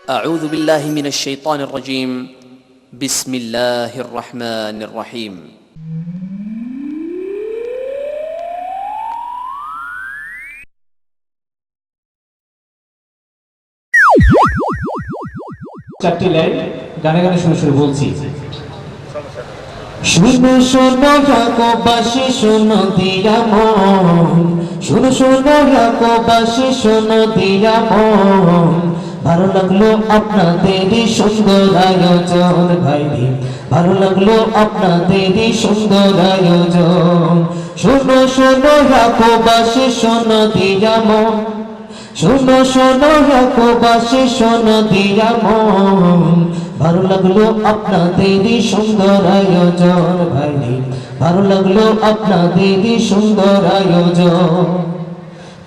أعوذ بالله من الشيطان الرجيم بسم الله الرحمن الرحيم চারটি লাইন গানে গানে শুরু শুরু বলছি। শুনো শোনো ইয়াকুববাসী শোনো দিয়া মন, শুনো শোনো ইয়াকুববাসী শোনো দিয়া মন। ভালো লাগলো আপনাদেরই সুন্দর আয়োজন ভাইরি, ভালো লাগলো আপনাদেরই সুন্দর আয়োজন। শুনো শোনো ইয়াকুববাসী শোনো দিয়া মন, শোনো শোনো ইয়াকুববাসী শোনো দিয়া মন। ভালো লাগলো আপনাদেরই সুন্দর আয়োজন ভাইরি, ভালো লাগলো আপনাদেরই সুন্দর আয়োজন।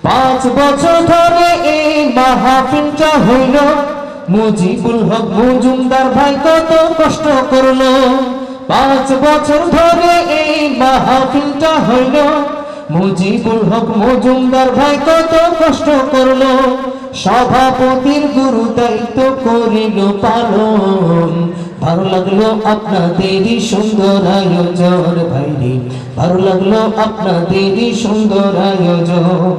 5 বছর ধরে এই মাহফিলটা হইল, মুজিবুল হক মজুমদার ভাই কত কষ্ট করলো। 5 বছর ধরে এই মাহফিলটা হইল, মুজিবুল হক মজুমদার ভাই কত কষ্ট করলো। সভাপতির গুরু দায়িত্ব করিল পালন। ভালো লাগলো আপনাদেরই সুন্দর আয়োজন ভাইরি, ভালো লাগলো আপনাদেরই সুন্দর আয়োজন।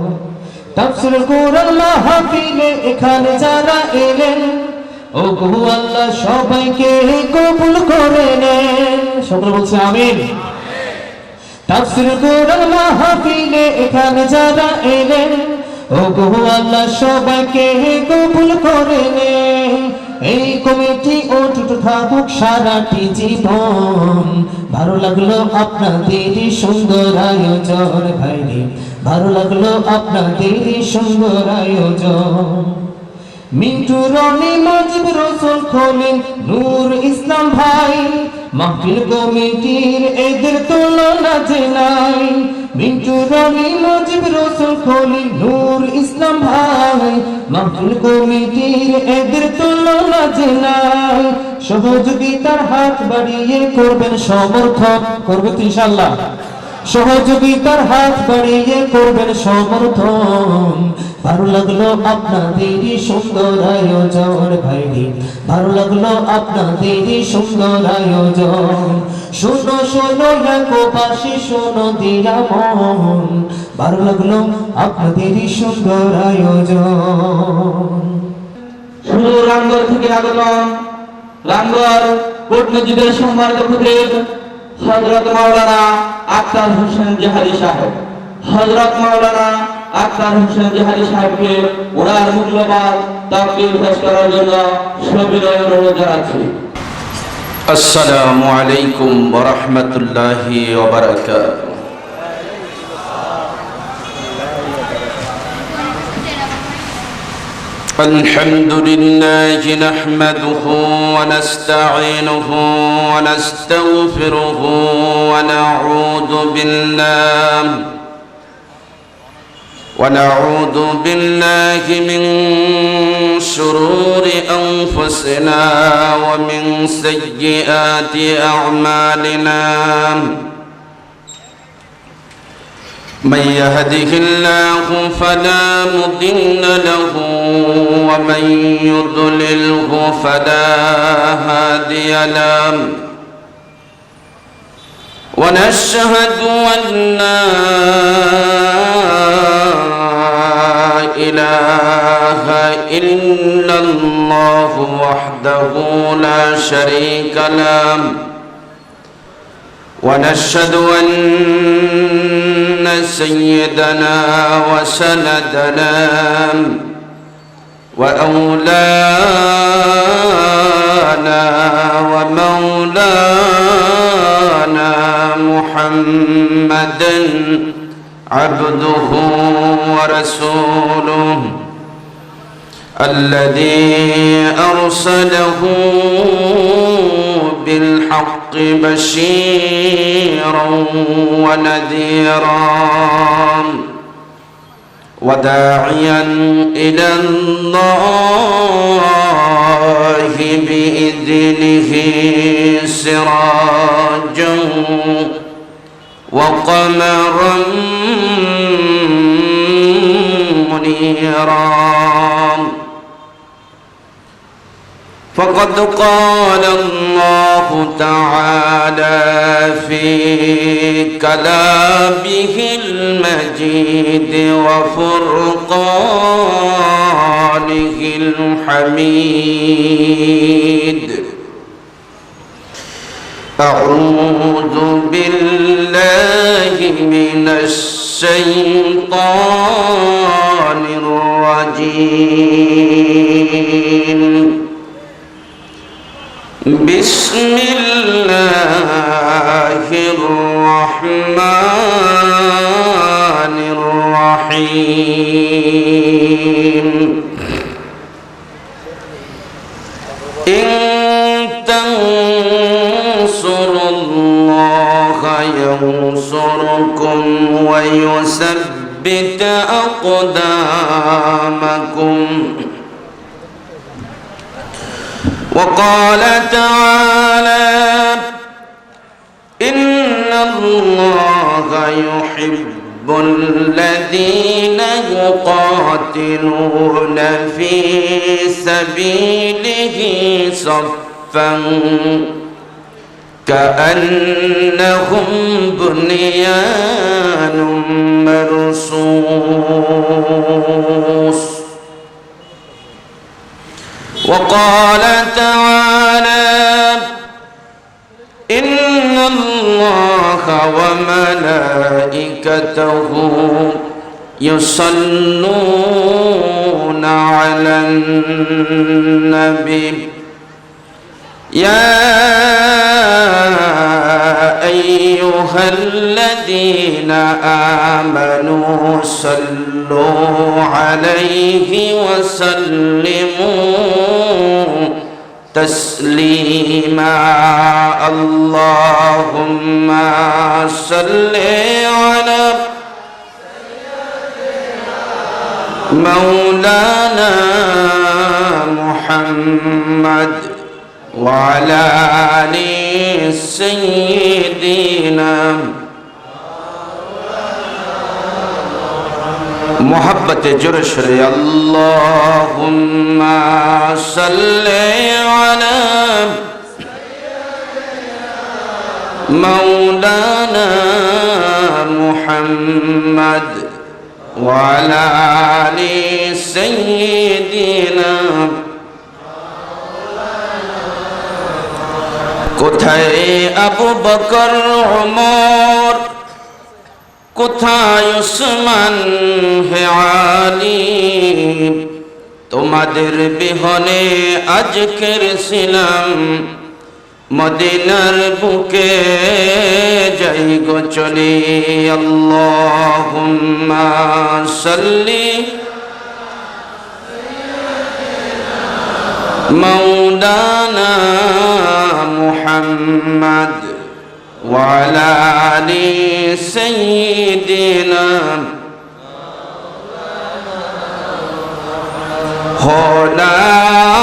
তাফসীরুল কুরআন মাহফিলে এখানে যারা এলেন, ও গো আল্লাহ সবাইকে কবুল করে নেন। সকলে বলছে আমিন। তাফসীরুল কুরআন মাহফিলে এখানে যারা এলেন, ও গো আল্লাহ সবাইকে কবুল করে নেন। এই কমিটি অটুট থাকুক সারাটি জীবন। ভালো লাগলো আপনাদেরই সুন্দর আয়োজন ভাইরি, ভালো লাগলো আপনাদেরই সুন্দর আয়োজন। মিন্টু রনি মুজিব রসুল খলিল নূর ইসলাম ভাই, মাহফিল কমিটির এদের তুলনা যে নাই। মিন্টু রনি মুজিব রসুল খলিল নূর ইসলাম ভাই, মাহফিল কমিটির এদের তুলনা যে নাই। সহযোগিতার হাত বাড়িয়ে করবেন সমর্থন, করবে তো ইনশাআল্লাহ। সহযোগিতার হাত বাড়িয়ে করবেন সমর্থন। ভালো লাগলো আপনাদেরই সুন্দর আয়োজন ভাইরি, ভালো লাগলো আপনাদেরই সুন্দর আয়োজন। শোনো শোনো ইয়াকুববাসী শোনো দিয়া মন, ভালো লাগলো আপনাদেরই সুন্দর আয়োজন। শুধু রামগড় থেকে আগতম রামগড় কোট মসজিদের সম্মানিত খতিব হযরত মাওলানা আখতার হোসেন জাহারি সাহেব, হযরত মাওলানা আখতার হোসেন জাহারি সাহেবকে ওনার মূল্যবান তাকরীর পেশ করার জন্য সবিনয় অনুরোধ জানাচ্ছি। আসসালামু আলাইকুম ওয়া রাহমাতুল্লাহি ওয়া বারাকাতুহু। الحمد لله نحمده ونستعينه ونستغفره ونعوذ بالله من شرور أنفسنا ومن سيئات أعمالنا. من يهده الله فلا مضل له ومن يضلله فلا هادي له. ونشهد أن لا إله إلا الله وحده لا شريك له. ونشهد أن سيدنا وسندنا وأولانا ومولانا محمدا عبده ورسوله الذي أرسله بالحق بشيرا ونذيرا وداعيا إلى الله بإذنه سراجا وقمرا منيرا فقد قال الله تعالى في كلامه المجيد وفرقانه الحميد أعوذ بالله من الشيطان الرجيم بسم الله الرحمن الرحيم إن تنصروا الله ينصركم ويثبت أقدامكم وقال تعالى إن الله يحب الذين يقاتلون في سبيله صفا كأنهم بنيان مرصوص وقال تعالى إن الله وملائكته يصلون على النبي يا أيها الذين آمنوا صلوا عليه وسلموا تسليما اللهم صل على مولانا محمد وعلى آل سيدنا محبت جرش اللهم صل على مولانا محمد وعلى آل سيدنا কোথায় আবু বকর ওমর কোথায় উসমান হে আলী তোমাদের বিহনে আজকের ছিলাম মদিনার বুকে যাই গো চলি আল্লাহুম্মা সাল্লি مولانا محمد وعلى آل سيدنا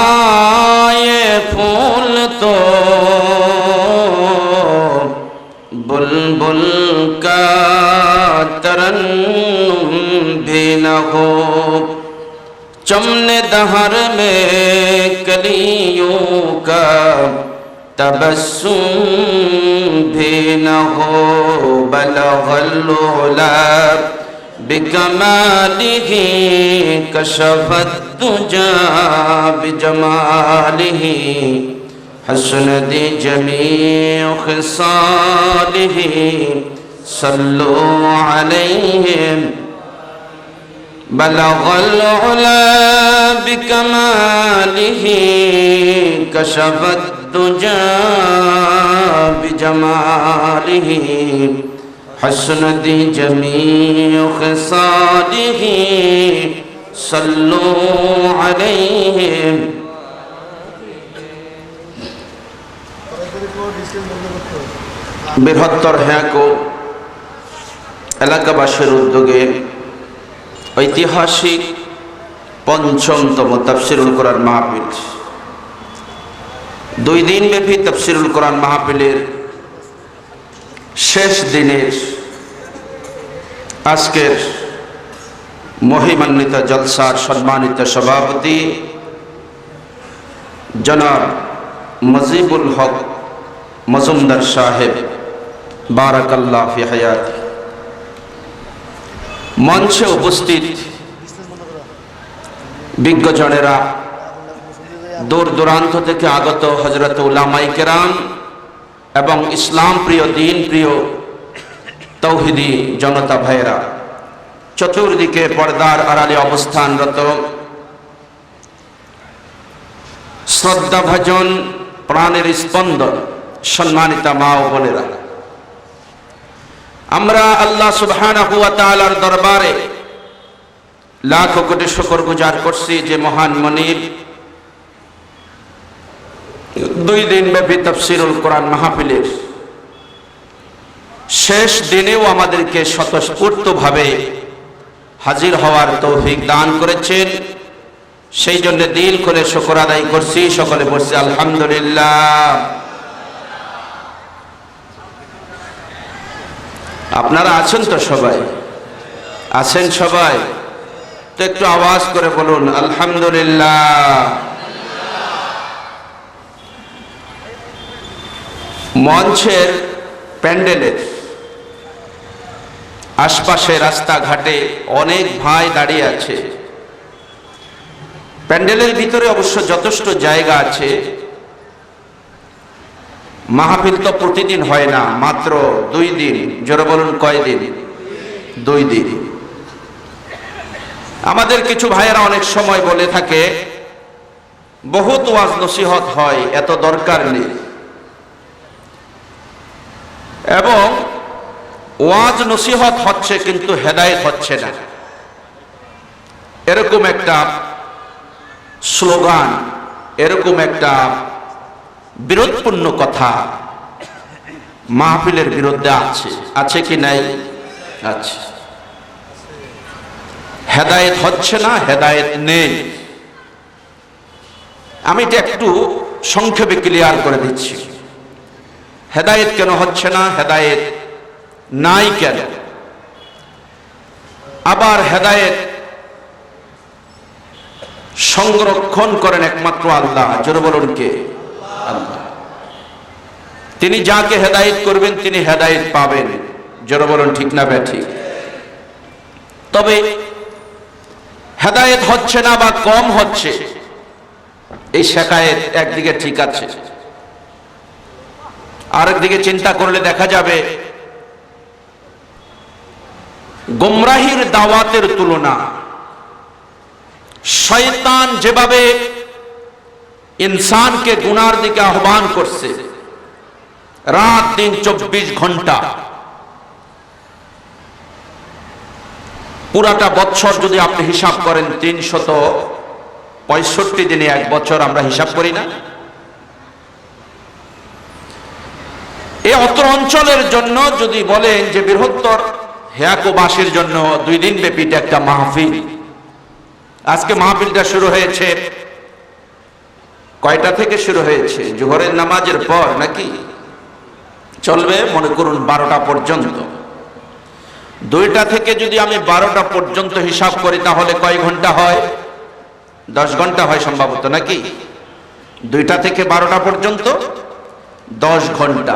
خدائے پھول تو بلبل کا ترنم بھی نہ ہو چمن دہر میں کلیوں کا تبسم بھی نہ ہو بلغ العلا بکمالہ کشف الدجى بجمالہ حسنت جمیع خصالہ صلوا علیہ بلغ العلا بكماله كشف الدجى بجماله حسنت جميع خصاله صلوا عليه বৃহত্তর হ্যাকো এলাকাবাসীর উদ্যোগে ঐতিহাসিক পঞ্চমতম তাফসিরুল কোরআন মাহফিল 2 দিন ব্যাপী তাফসিরুল কোরআন মাহফিলের শেষ দিনের আজকের মহিমান্বিত জলসার সম্মানিত সভাপতি জনাব মজিবুল হক মজুমদার সাহেব, বারাকাল্লাহ ফি হায়াতি। মঞ্চে উপস্থিত বিজ্ঞজনেরা, দূর দূরান্ত থেকে আগত হযরত উলামায়ে কেরাম এবং ইসলাম প্রিয়, দিন প্রিয় তৌহিদি জনতা ভাইয়েরা, চতুর্দিকে পর্দার আড়ালে অবস্থানরত শ্রদ্ধাভাজন প্রাণের স্পন্দন সম্মানিতা মা ও বোনেরা, আমরা আল্লাহ সুবহানাহু ওয়া তাআলার দরবারে লাখো কোটি শুকর গুজার করছি যে মহান মনিব 2 দিন ব্যাপী তাফসীরুল কোরআন মাহফিলের শেষ দিনেও আমাদেরকে স্বতঃস্ফূর্তভাবে হাজির হওয়ার তৌফিক দান করেছেন। সেই জন্য দিল করে শুকর আদায় করছি। সকলে বলছি আলহামদুলিল্লাহ। আপনারা আছেন তো? সবাই আছেন? সবাই তো একটু আওয়াজ করে বলুন আলহামদুলিল্লাহ। মঞ্চের প্যান্ডেলের আশপাশে রাস্তাঘাটে অনেক ভাই দাঁড়িয়ে আছে। প্যান্ডেলের ভিতরে অবশ্য যথেষ্ট জায়গা আছে। মাহফিল তো প্রতিদিন হয় না, মাত্র 2 দিন। জোরে বলুন কয় দিন? 2 দিন। আমাদের কিছু ভাইয়েরা অনেক সময় বলে থাকে বহুত ওয়াজ নসিহত হয়, এত দরকার নেই। এবং ওয়াজ নসিহত হচ্ছে কিন্তু হেদায়েত হচ্ছে না, এরকম একটা স্লোগান, এরকম একটা বিরোধপূর্ণ কথা মাহফিলের বিরুদ্ধে আছে। আছে কি নাই? আছে। হেদায়েত হচ্ছে না, হেদায়েত নেই। আমি এটা একটু সংক্ষেপে ক্লিয়ার করে দিচ্ছি। হেদায়েত কেন হচ্ছে না, হেদায়েত নাই কেন, আবার হেদায়েত সংরক্ষণ করেন একমাত্র আল্লাহ। জোরে বলুন কে? আল্লাহ। তিনি যাকে হেদায়েত করবেন তিনি হেদায়েত পাবেন। জোরে বলুন ঠিক না ব্যাঠিক? তবে হেদায়েত হচ্ছে না বা কম হচ্ছে, এই শেখায়েত একদিকে ঠিক আছে, আরেকদিকে চিন্তা করলে দেখা যাবে গোমরাহির দাওয়াতের তুলনা শয়তান যেভাবে ইনসানকে গুনার দিকে আহ্বান করছে, রাত দিন 24 ঘন্টা, পুরাটা বছর যদি আপনি হিসাব করেন 365 দিনে 1 বছর আমরা হিসাব করি না? এই অত্র অঞ্চলের জন্য যদি বলেন যে বৃহত্তর হেয়াকোবাসীর জন্য 2 দিন ব্যাপী একটা মাহফিল। আজকে মাহফিলটা শুরু হয়েছে কয়টা থেকে শুরু হয়েছে? জোহরের নামাজের পর নাকি? চলবে মনে করুন 12টা পর্যন্ত। 2টা থেকে যদি আমি 12টা পর্যন্ত হিসাব করি তাহলে কয় ঘন্টা হয়? 10 ঘন্টা হয় সম্ভবত, নাকি? 2টা থেকে 12টা পর্যন্ত 10 ঘন্টা।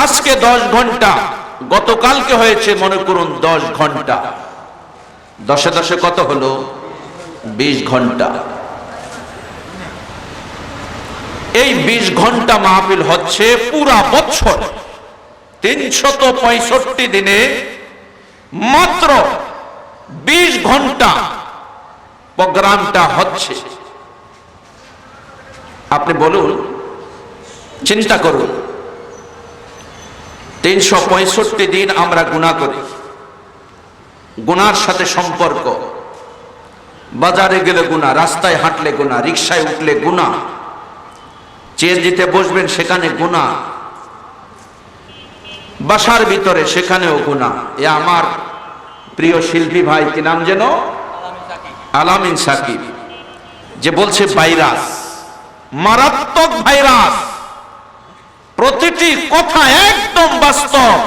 আজকে 10 ঘন্টা, গতকালকে হয়েছে মনে করুন 10 ঘন্টা। 10 এ 10 কত হলো? 20 ঘন্টা। এই 20 ঘন্টা মাহফিল হচ্ছে পুরা বছর, 365 দিনে মাত্র 20 ঘন্টা প্রোগ্রামটা হচ্ছে। আপনি বলুন, চিন্তা করুন, 365 দিন আমরা গুনাহ করি, গুনার সাথে সম্পর্ক, বাজারে গেলে গুনাহ, রাস্তায় হাঁটলে গুনাহ, রিকশায় উঠলে গুনাহ, চেঞ্জিতে বসবেন সেখানে গুনাহ, বাসার ভিতরে সেখানেও গুনাহ। এ আমার প্রিয় শিল্পী ভাই, কি নাম যেন? আলামিন সাকিব, যে বলছে ভাইরাস, মারাত্মক ভাইরাস। প্রতিটি কথা একদম বাস্তব।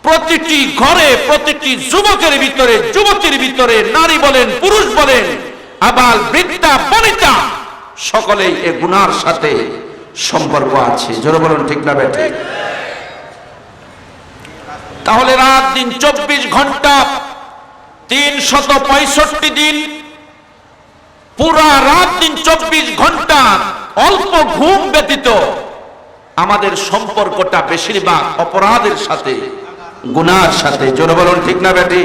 প্রতিটি ঘরে, প্রতিটি যুবকের ভিতরে, যুবতীর ভিতরে, নারী বলেন পুরুষ বলেন, আবাল বৃদ্ধা বনিতা, সকলেই এ গুনার সাথে সম্পর্ক আছে। জোরে বলুন ঠিক না বেঠে? তাহলে রাত দিন 24 ঘন্টা 365 দিন, পুরা রাত দিন 24 ঘন্টা অল্প ঘুম ব্যতীত আমাদের সম্পর্কটা বেশিরভাগ অপরাধের সাথে, গুনার সাথে। জোরে বলুন ঠিক না বেটি?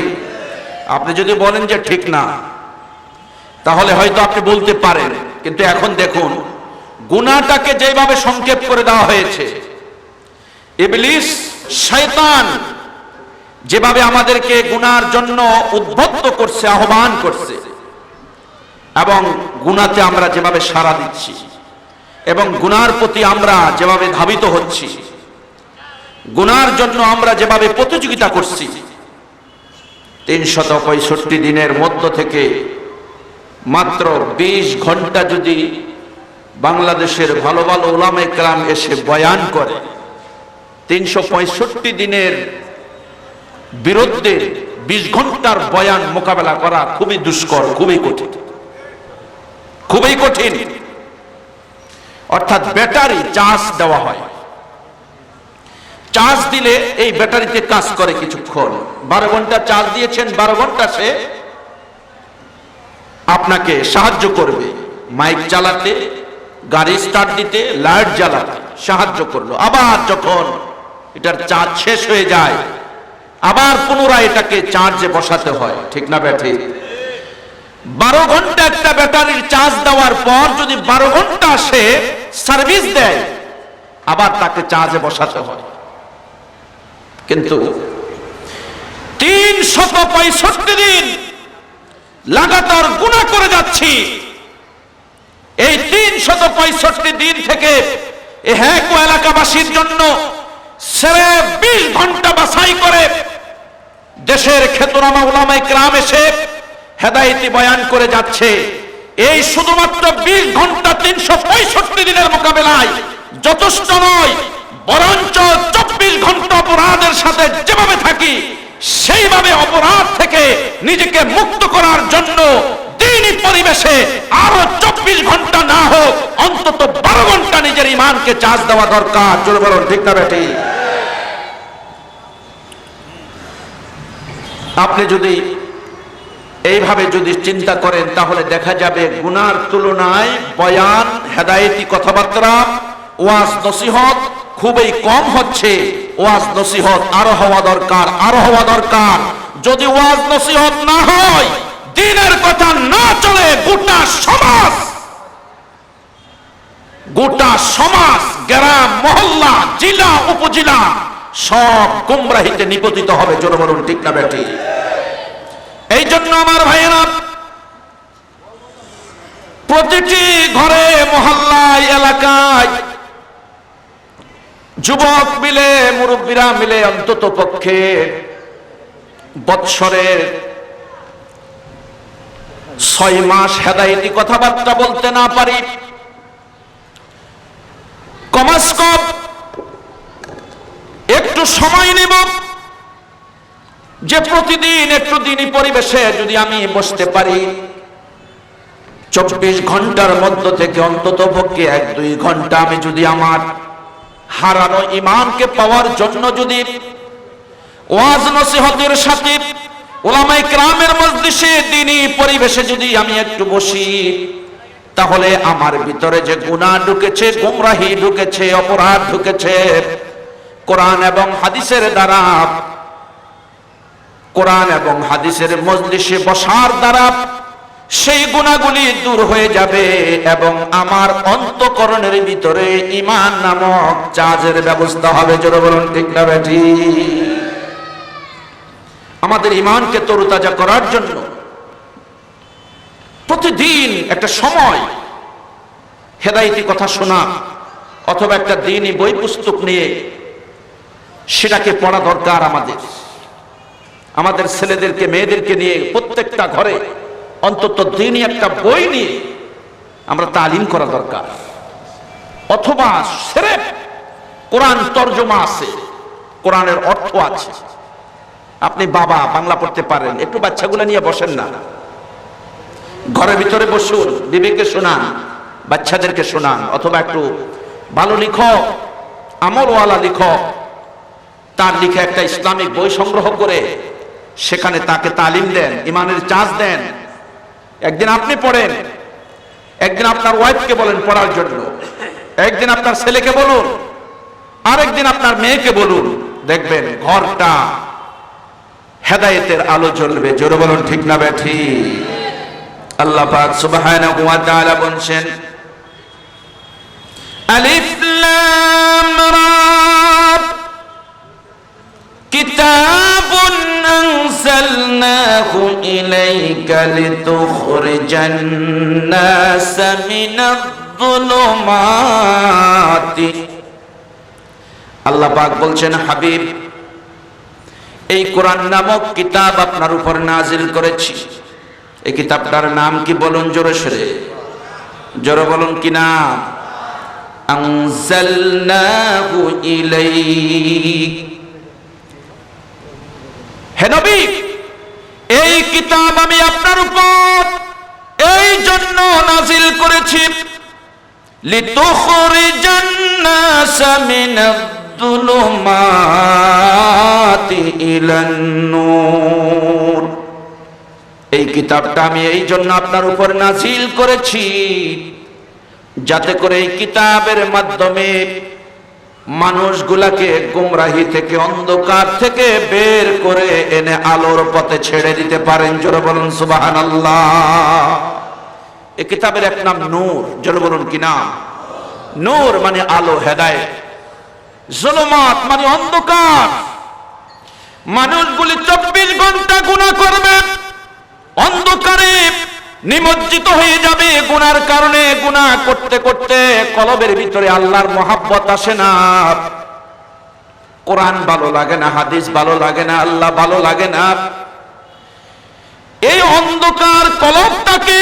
আপনি যদি বলেন যে ঠিক না, তাহলে হয়তো আপনি বলতে পারেন, কিন্তু এখন দেখুন গুনাহটাকে যেভাবে সংক্ষেপ করে দেওয়া হয়েছে, ইবলিস শয়তান যেভাবে আমাদেরকে গুনার জন্য উদ্বুদ্ধ করছে, আহ্বান করছে, এবং গুনাতে আমরা যেভাবে সাড়া দিচ্ছি এবং গুনার প্রতি আমরা যেভাবে ধাবিত হচ্ছি, গুনার জন্য আমরা যেভাবে প্রতিযোগিতা করছি, 365 দিনের মধ্য থেকে মাত্র 20 ঘন্টা যদি বাংলাদেশের ভালো ভালো উলামায়ে কেরাম এসে বয়ান করে, 365 দিনের বিরুদ্ধে 20 ঘন্টার বয়ান মোকাবেলা করা খুবই দুষ্কর, খুবই কঠিন, খুবই কঠিন। অর্থাৎ ব্যাটারি চার্জ দেওয়া হয়, চার্জ দিলে এই ব্যাটারিতে কাজ করে কিছুক্ষণ। 12 ঘন্টা চার্জ দিয়েছেন, 12 ঘন্টা সে আপনাকে সাহায্য করবে, মাইক চালাতে, গাড়ি স্টার্ট দিতে, লাইট জ্বালাতে সাহায্য করলো। আবার যখন এটার চার্জ শেষ হয়ে যায়, আবার পুনরায় এটাকে চার্জে বসাতে হয়, ঠিক না ব্যাঠি? 12 ঘন্টা একটা ব্যাটারির চার্জ দেওয়ার পর যদি 12 ঘন্টা সে সার্ভিস দেয়, আবার তাকে চার্জে বসাতে হয়। কিন্তু 365 দিন লাগাতার গুনাহ করে যাচ্ছি, এই 365 দিন থেকে এই হেকো এলাকাবাসীর জন্য 20 ঘন্টা বাছাই করে দেশের খ্যাতনামা উলামায়ে কেরাম এসে হেদায়েতি বয়ান করে যাচ্ছে। এই শুধুমাত্র 20 ঘন্টা 365 দিনের মোকাবেলায় যথেষ্ট নয়, বরঞ্চ 24 ঘন্টা অপরাধের সাথে যেভাবে থাকি, সেইভাবে অপরাধ থেকে নিজেকে মুক্ত করার জন্য দ্বীনি পরিবেশে আরো 24 ঘন্টা না হোক, অন্তত 12 ঘন্টা নিজের ঈমানকে চার্জ দেওয়া দরকার। জোরে বলুন ঠিক না বেটি? আপনি যদি এইভাবে যদি চিন্তা করেন, তাহলে দেখা যাবে গুনার তুলনায় বয়ান, হেদায়েতি কথাবার্তা, ওয়াজ নসিহত খুবই কম হচ্ছে। ওয়াজ নসিহত আরো হওয়া দরকার, আরো হওয়া দরকার। যদি ওয়াজ নসিহত না হয়, দ্বীনের কথা না চলে, গোটা সমাজ, গ্রাম, মহল্লা, জেলা, উপজেলা সব গুমরাহিতে নিপতিত হবে। জোরে বলুন ঠিক না বেটি? এই জন্য আমার ভাইয়েরা, প্রতিটি ঘরে, মহল্লায়, এলাকায় যুবক মিলে, মুরব্বীরা মিলে অন্তত পক্ষে বৎসরের 6 মাস হেদায়েতি কথাবার্তা বলতে না পারি, কমাস কম একটু সময় নেব যে প্রতিদিন একটু দ্বীনি পরিবেশে যদি আমি বসতে পারি, 24 ঘন্টার মধ্য থেকে অন্তত পক্ষে 1-2 ঘন্টা আমি যদি আমার হারানো ঈমানকে পাওয়ার জন্য যদি ওয়াজ নসিহতের সাথে উলামায়ে কেরামের মজলিসে দ্বীনি পরিবেশে যদি আমি একটু বসি, তাহলে আমার ভিতরে যে গুনাহ ঢুকেছে, গুমরাহি ঢুকেছে, অপরাধ ঢুকেছে, কোরআন এবং হাদিসের দ্বারা, কোরআন এবং হাদিসের মজলিসে বসার দ্বারা সেই গুনাহগুলি দূর হয়ে যাবে এবং আমার অন্তঃকরণের ভিতরে ঈমান নামক চার্জের ব্যবস্থা হবে। জোরে বলুন ঠিক না বেঠি? আমাদের ঈমানকে তরুতাজা করার জন্য প্রতিদিন একটা সময় হেদায়েতি কথা শোনা অথবা একটা দ্বীনি বই পুস্তক নিয়ে সেটাকে পড়া দরকার। আমাদের ছেলেদেরকে, মেয়েদেরকে নিয়ে প্রত্যেকটা ঘরে অন্তত দ্বীনি একটা বই নিয়ে আমরা তালিম করা দরকার। অথবা সিরেফ কোরআন তরজমা আছে, কোরআনের অর্থ আছে। আপনি বাবা, বাংলা পড়তে পারেন, একটু বাচ্চাগুলো নিয়ে বসেন না, ঘরের ভিতরে বসুন, বিবেকে শোনান, বাচ্চাদেরকে শোনান, অথবা একটু ভালো লিখক, আমলওয়ালা লিখক, তার লিখে একটা ইসলামিক বই সংগ্রহ করে সেখানে তাকে তালিম দেন, ইমানের চার্জ দেন। একদিন আপনি পড়েন, একদিন আপনার ওয়াইফকে বলেন পড়ার জন্য, একদিন আপনার ছেলেকে বলুন, আরেকদিন আপনার মেয়েকে বলুন, দেখবেন ঘরটা হেদায়েতের আলো জ্বলবে। জোরে বলুন ঠিক না বেঠিক? আল্লাহ পাক সুবহানাহু ওয়া তাআলা বলেন, আলিফ লাম রা কিতাবুন আনজালনাহু ইলাইকা লিতুখরিজান নাস মিনায-যুলুমাতি। আল্লাহ পাক বলছেন, হাবিব, এই কোরআন নামক কিতাব আপনার উপর নাজিল করেছি। এই কিতাবটার নাম কি বলুন জোরে সোরে? জোরে বলুন কি নাম? আনজালনাহু ইলাইক। হে নবী, এই কিতাব আমি আপনার উপর এই জন্য নাজিল করেছি, লিতুখরিজান নাস মিনায-যুলুমাতি ইলান নূর। এই কিতাবটা আমি এই জন্য আপনার উপর নাজিল করেছি যাতে করে এই কিতাবের মাধ্যমে মানুষগুলাকে গুমরাহি থেকে, অন্ধকার থেকে বের করে এনে আলোর পথে ছেড়ে দিতে পারেন। জোরে বলুন সুবহানাল্লাহ। এই কিতাবের এক নাম নূর। জোরে বলুন কি নাম? নূর মানে আলো, হেদায়েত। জুলুমাত মানে অন্ধকার। মানুষগুলি 24 ঘন্টা গুনাহ করবে, অন্ধকারে নিমজ্জিত হয়ে যাবে। গুনার কারণে গুনাহ করতে করতে কলবের ভিতরে আল্লাহর মহাব্বত আসে না, কোরআন ভালো লাগে না, হাদিস ভালো লাগে না, আল্লাহ ভালো লাগে না। এই অন্ধকার কলবটাকে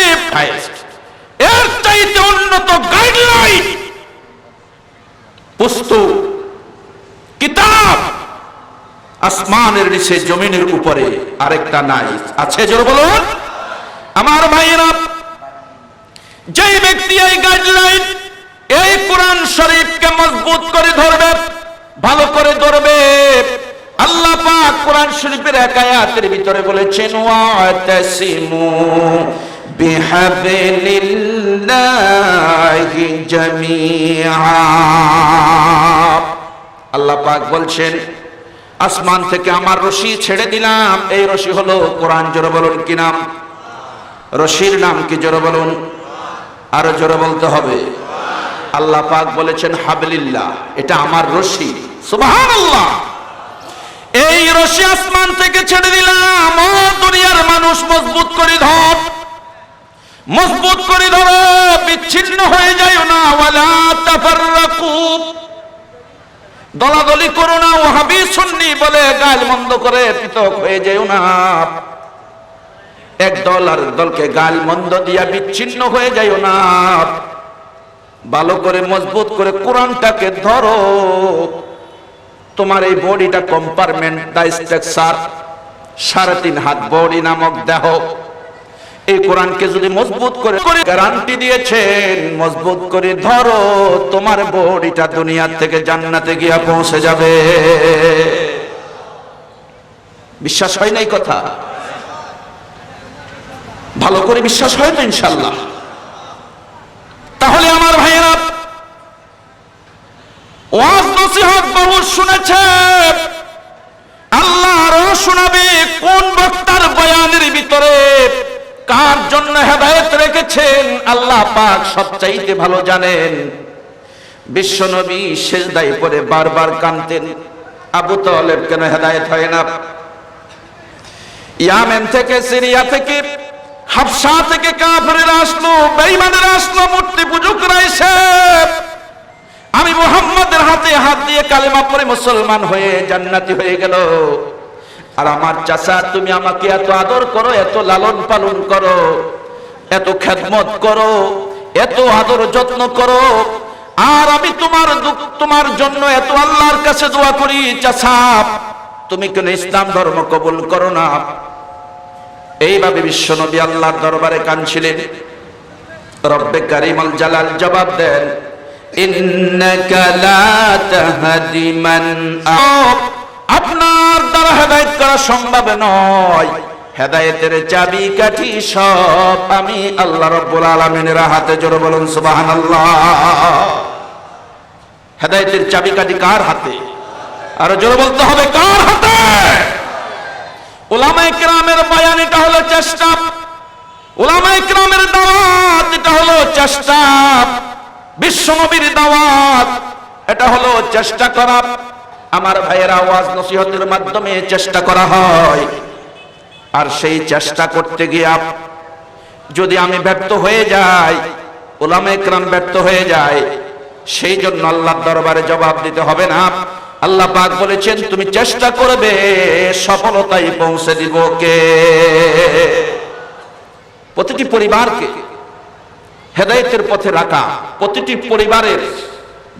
এর চাইতে উন্নত গাইডলাইন, পুস্তক, কিতাব আসমানের নিচে জমিনের উপরে আরেকটা নাই। আছে জোরে বলুন আমার ভাইয়েরা। যেই ব্যক্তি এই গাইডলাইন, এই কোরআন শরীফকে মজবুত করে ধরবে, ভালো করে ধরবে, আল্লাহ পাক কোরআন শরীফের এক আয়াতের ভিতরে বলেছেন, ওয়াতাসিমু বিহাবলিল্লাহি জামিআ। আল্লাহ পাক বলছেন, আসমান থেকে আমার রশি ছেড়ে দিলাম, এই রশি হলো কোরআন। জোরে বলুন কি নাম? রশির নাম কি? জোরে বলুন, আরো জোরে বলতে হবে। আল্লাহ পাক বলেছেন হাবলিল্লাহ, এটা আমার রশি। সুবহানাল্লাহ। এই রশি আসমান থেকে ছেড়ে দিলাম। ও দুনিয়ার মানুষ, মজবুত করে ধর, মজবুত করে ধরো, বিচ্ছিন্ন হয়ে যায় না। ওয়ালা তাফাররাকু, দলাদলি করো না, ওয়াহাবি সুন্নি বলে গাল মন্দ করে পৃথক হয়ে যেও না। এক দল আর দলকে গাল মন্দ দিয়া বিচ্ছিন্ন হয়ে যাইও না। ভালো করে মজবুত করে কোরআনটাকে ধরো। তোমার এই বডিটা কম্পার্টমেন্ট, দা স্ট্রাকচার, 3.5 হাত বডি নামক দেহ, এই কোরআনকে যদি মজবুত করে গ্যারান্টি দিয়েছেন, মজবুত করে ধরো, তোমার বডিটা দুনিয়া থেকে জান্নাতে গিয়া পৌঁছে যাবে। বিশ্বাস হয় না এই কথা? ভালো করে বিশ্বাস হয় তো ইনশাআল্লাহ? তাহলে আমার ভাইয়েরা, ওয়াজ নসিহত বহু শুনেছে, আল্লাহ আরো শোনাবে। কোন বক্তার বয়ানের ভিতরে কার জন্য হেদায়েত রেখেছেন আল্লাহ পাক সবচাইতে ভালো জানেন। বিশ্বনবী সিজদায় পড়ে বারবার কাঁদতেন, আবু তালেব কেন হেদায়েত হয় না? ইয়ামেন থেকে, সিরিয়া থেকে, হাবশা থেকে কাফেররা আসলো, বেঈমানেরা আসলো, মূর্তি পূজকরা এসে আমি মুহাম্মাদের হাতে হাত দিয়ে কালেমা পড়ে মুসলমান হয়ে জান্নাতি হয়ে গেল। আর আমার চাচা, তুমি আমাকে এত আদর করো, এত লালন পালন করো, এত খেদমত করো, এত আদর যত্ন করো, আর আমি তোমার জন্য এত আল্লাহর কাছে দোয়া করি, চাচা তুমি কেন ইসলাম ধর্ম কবুল করো না? এইভাবে বিশ্বনবী আল্লাহর দরবারে কাঁদছিলেন। রব্বে কারীম আল জালাল জবাব দেন, ইন্নাকা লা তাহদি মান আপনার দ্বারা হেদায়েত করা সম্ভব নয়। হেদায়েতের চাবিকাঠি সব আমি আল্লাহ রাব্বুল আলামিনের হাতে। জোরে বলুন সুবহানাল্লাহ। হেদায়েতের চাবিকাঠি কার হাতে? আর জোরে বলতে হবে কার হাতে? উলামায়ে কেরামের বয়ান এটা হলো চেষ্টা, উলামায়ে কেরামের দাওয়াত এটা হলো চেষ্টা, বিশ্বনবীর দাওয়াত এটা হলো চেষ্টা করা। আমার ভাইয়েরা, ওয়াজ নসিহতের মাধ্যমে চেষ্টা করা হয়। আর সেই চেষ্টা করতে গিয়ে যদি আমি ব্যর্থ হয়ে যাই, উলামায়ে কেরাম ব্যর্থ হয়ে যায়, সেই জন্য আল্লাহর দরবারে জবাব দিতে হবে না। আল্লাহ পাক বলেছেন তুমি চেষ্টা করবে, সফলতায় পৌঁছে দিব কে? প্রতিটি পরিবারকে হেদায়েতের পথে রাখা, প্রতিটি পরিবারের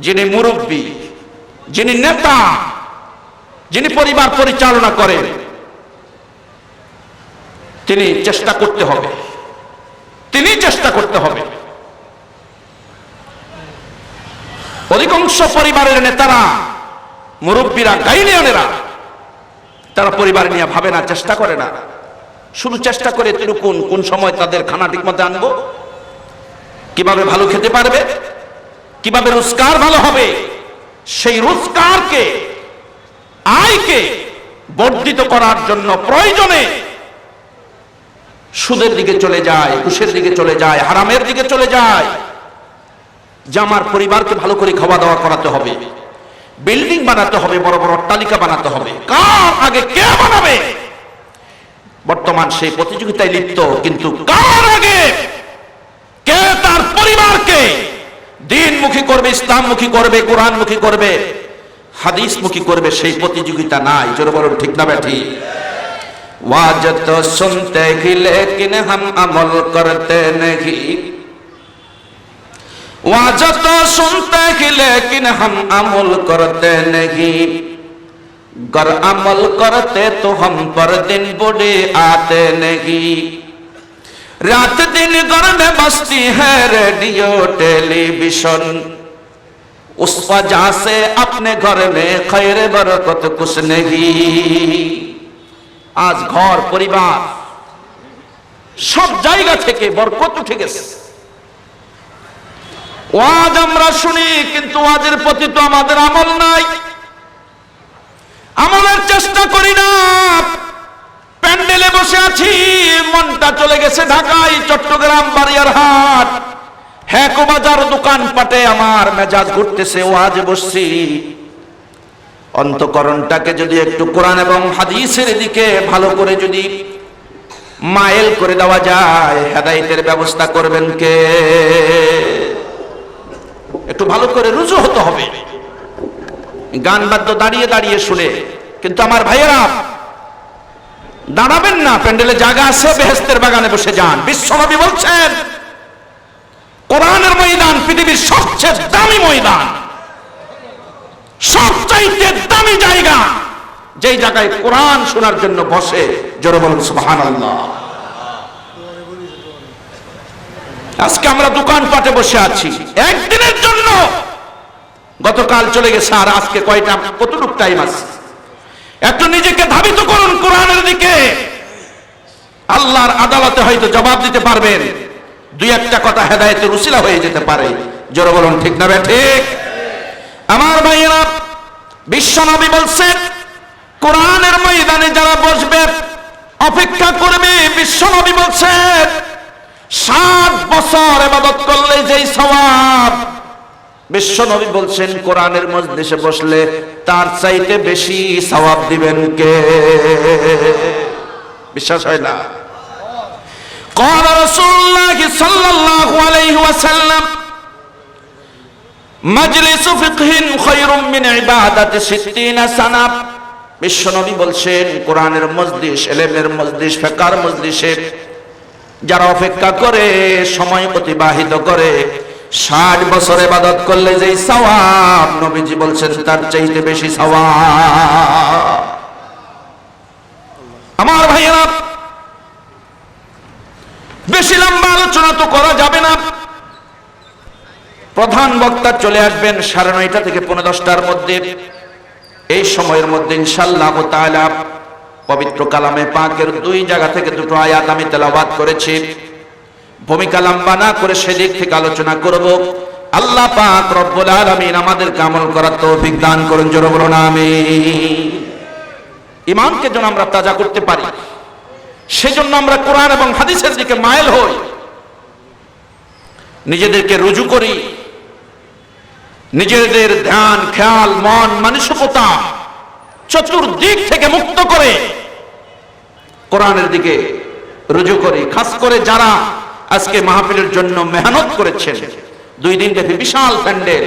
যিনি মুরব্বী, যিনি নেতা, যিনি পরিবার পরিচালনা করেন, তিনি চেষ্টা করতে হবে, তিনি চেষ্টা করতে হবে। অধিকাংশ পরিবারের নেতারা, মুরব্বীরা, গাইনিয়ানেরা তারা পরিবার নিয়ে ভাবে না, চেষ্টা করে না। শুধু চেষ্টা করে কোন সময় তাদের খানা ঠিক মতো আনবো, কিভাবে ভালো খেতে পারবে, কিভাবে রোজগার ভালো হবে, সেই রোজগারকে, আয়কে বর্ধিত করার জন্য প্রয়োজনে সুদের দিকে চলে যায়, ঘুষের দিকে চলে যায়, হারামের দিকে চলে যায়। যে আমার পরিবারকে ভালো করে খাওয়া দাওয়া করাতে হবে, বিল্ডিং বানাতে হবে, বড় বড় অট্টালিকা বানাতে হবে, কার আগে কে বানাবে? বর্তমান সেই প্রতিযোগিতায় লিপ্ত, কিন্তু কার আগে কে তার পরিবারকে দ্বীনমুখী করবে, ইসলামমুখী করবে, কোরআনমুখী করবে, হাদিসমুখী করবে, সেই প্রতিযোগিতা নাই। জোরে বলুন ঠিক না ব্যাঠি? वाज तो सुनते ही लेकिन हम अमल करते नहीं, वाज तो सुनते ही लेकिन हम अमल करते नहीं, गर अमल करते तो हम पर दिन बुढ़े आते नहीं, रात दिन घर में बसती है रेडियो टेलीविजन, उस वजह से अपने घर में खैर बरकत कुछ नहीं। আজ ঘর পরিবার সব জায়গা থেকে বরকত উঠে গেছে। ওয়াজ আমরা শুনি, কিন্তু ওয়াজের প্রতি তো আমাদের আমল নাই, আমলের চেষ্টা করি না। প্যান্ডেলে বসে আছি, মনটা চলে গেছে ঢাকায়, চট্টগ্রাম, বারিয়ারহাট, হ্যাকো বাজার, দোকানপাটে আমার মেজাজ ঘুরতেছে, ওয়াজে বসছি। অন্তঃকরণটাকে যদি একটু কোরআন এবং হাদিসের দিকে ভালো করে যদি মাইল করে দেওয়া যায়, হেদায়েতের ব্যবস্থা করবেন কে? একটু ভালো করে রুজু হতে হবে। গান বাদ্য দাঁড়িয়ে দাঁড়িয়ে শুনে, কিন্তু আমার ভাইয়েরা দাঁড়াবেন না। প্যান্ডেলে জায়গা আছে, বেহেশতের বাগানে বসে যান। বিশ্বনবী বলছেন কোরআনের ময়দান পৃথিবীর সবচেয়ে দামি ময়দান, সবচাইতে দামি জায়গা, যেই জায়গায় কোরআন শোনার জন্য বসে। জোরে বলুন সুবহানাল্লাহ। আজকে আমরা দোকানপাটে বসে আছি একদিনের জন্য, গতকাল চলে গেছে, আর আজকে কয়টা কতটুক টাইম আছে? একটু নিজেকে ধাবিত করুন কোরআনের দিকে। আল্লাহর আদালতে হয়তো জবাব দিতে পারবেন, দুই একটা কথা হেদায়েতের উসিলা হয়ে যেতে পারে। জোরে বলুন ঠিক না ঠিক? আমার ভাইয়েরা, বিশ্বনবী বলছেন কোরআনের ময়দানে যারা বসবে, অপেক্ষা করবে, বিশ্বনবী বলছেন 7 বছর ইবাদত করলে যেই সওয়াব, বিশ্বনবী বলছেন কোরআনের মজলিসে বসলে তার চাইতে বেশি সওয়াব দিবেন কে? বিশ্বাস হয় না? قال رسول الله صلى الله عليه وسلم মাজলিসু ফিকহিন খায়রুম মিন ইবাদাতি 60 সানা। বিশ্বনবী বলছেন কোরআনের মজলিস, ইলমের মজলিস, ফিকহের মজলিসে যারা অপেক্ষা করে, সময় অতিবাহিত করে, 60 বছর ইবাদত করলে যেই সওয়াব, নবীজি বলছেন তার চাইতে বেশি সওয়াব। আমার ভাইয়েরা, বেশি লম্বা আলোচনা তো করা যাবে না। প্রধান বক্তা চলে আসবেন 9:30 থেকে 10:15টার মধ্যে। এই সময়ের মধ্যে ইনশাআল্লাহ তাআলা পবিত্র কালামে পাকের 2 জায়গা থেকে 2টো আয়াত আমি তেলাওয়াত করেছি। ভূমিকা লম্বা না করে সেদিক থেকে আলোচনা করব। আল্লাহ পাক রব্বুল আলামিন আমাদেরকে আমল করার তৌফিক দান করুন, জোরে বলুন আমিন। ঈমানকে যেন আমরা তাজা করতে পারি, সেজন্য আমরা কোরআন এবং হাদিসের দিকে মাইল হই, নিজেদেরকে রুজু করি, নিজেদের ধ্যান খেয়াল মন মানসিকতা চতুর্দিক থেকে মুক্ত করে কোরআনের দিকে রুজু করি। খাস করে যারা আজকে মাহফিলের জন্য মেহনত করেছেন, 2 দিন ব্যাপী বিশাল প্যান্ডেল,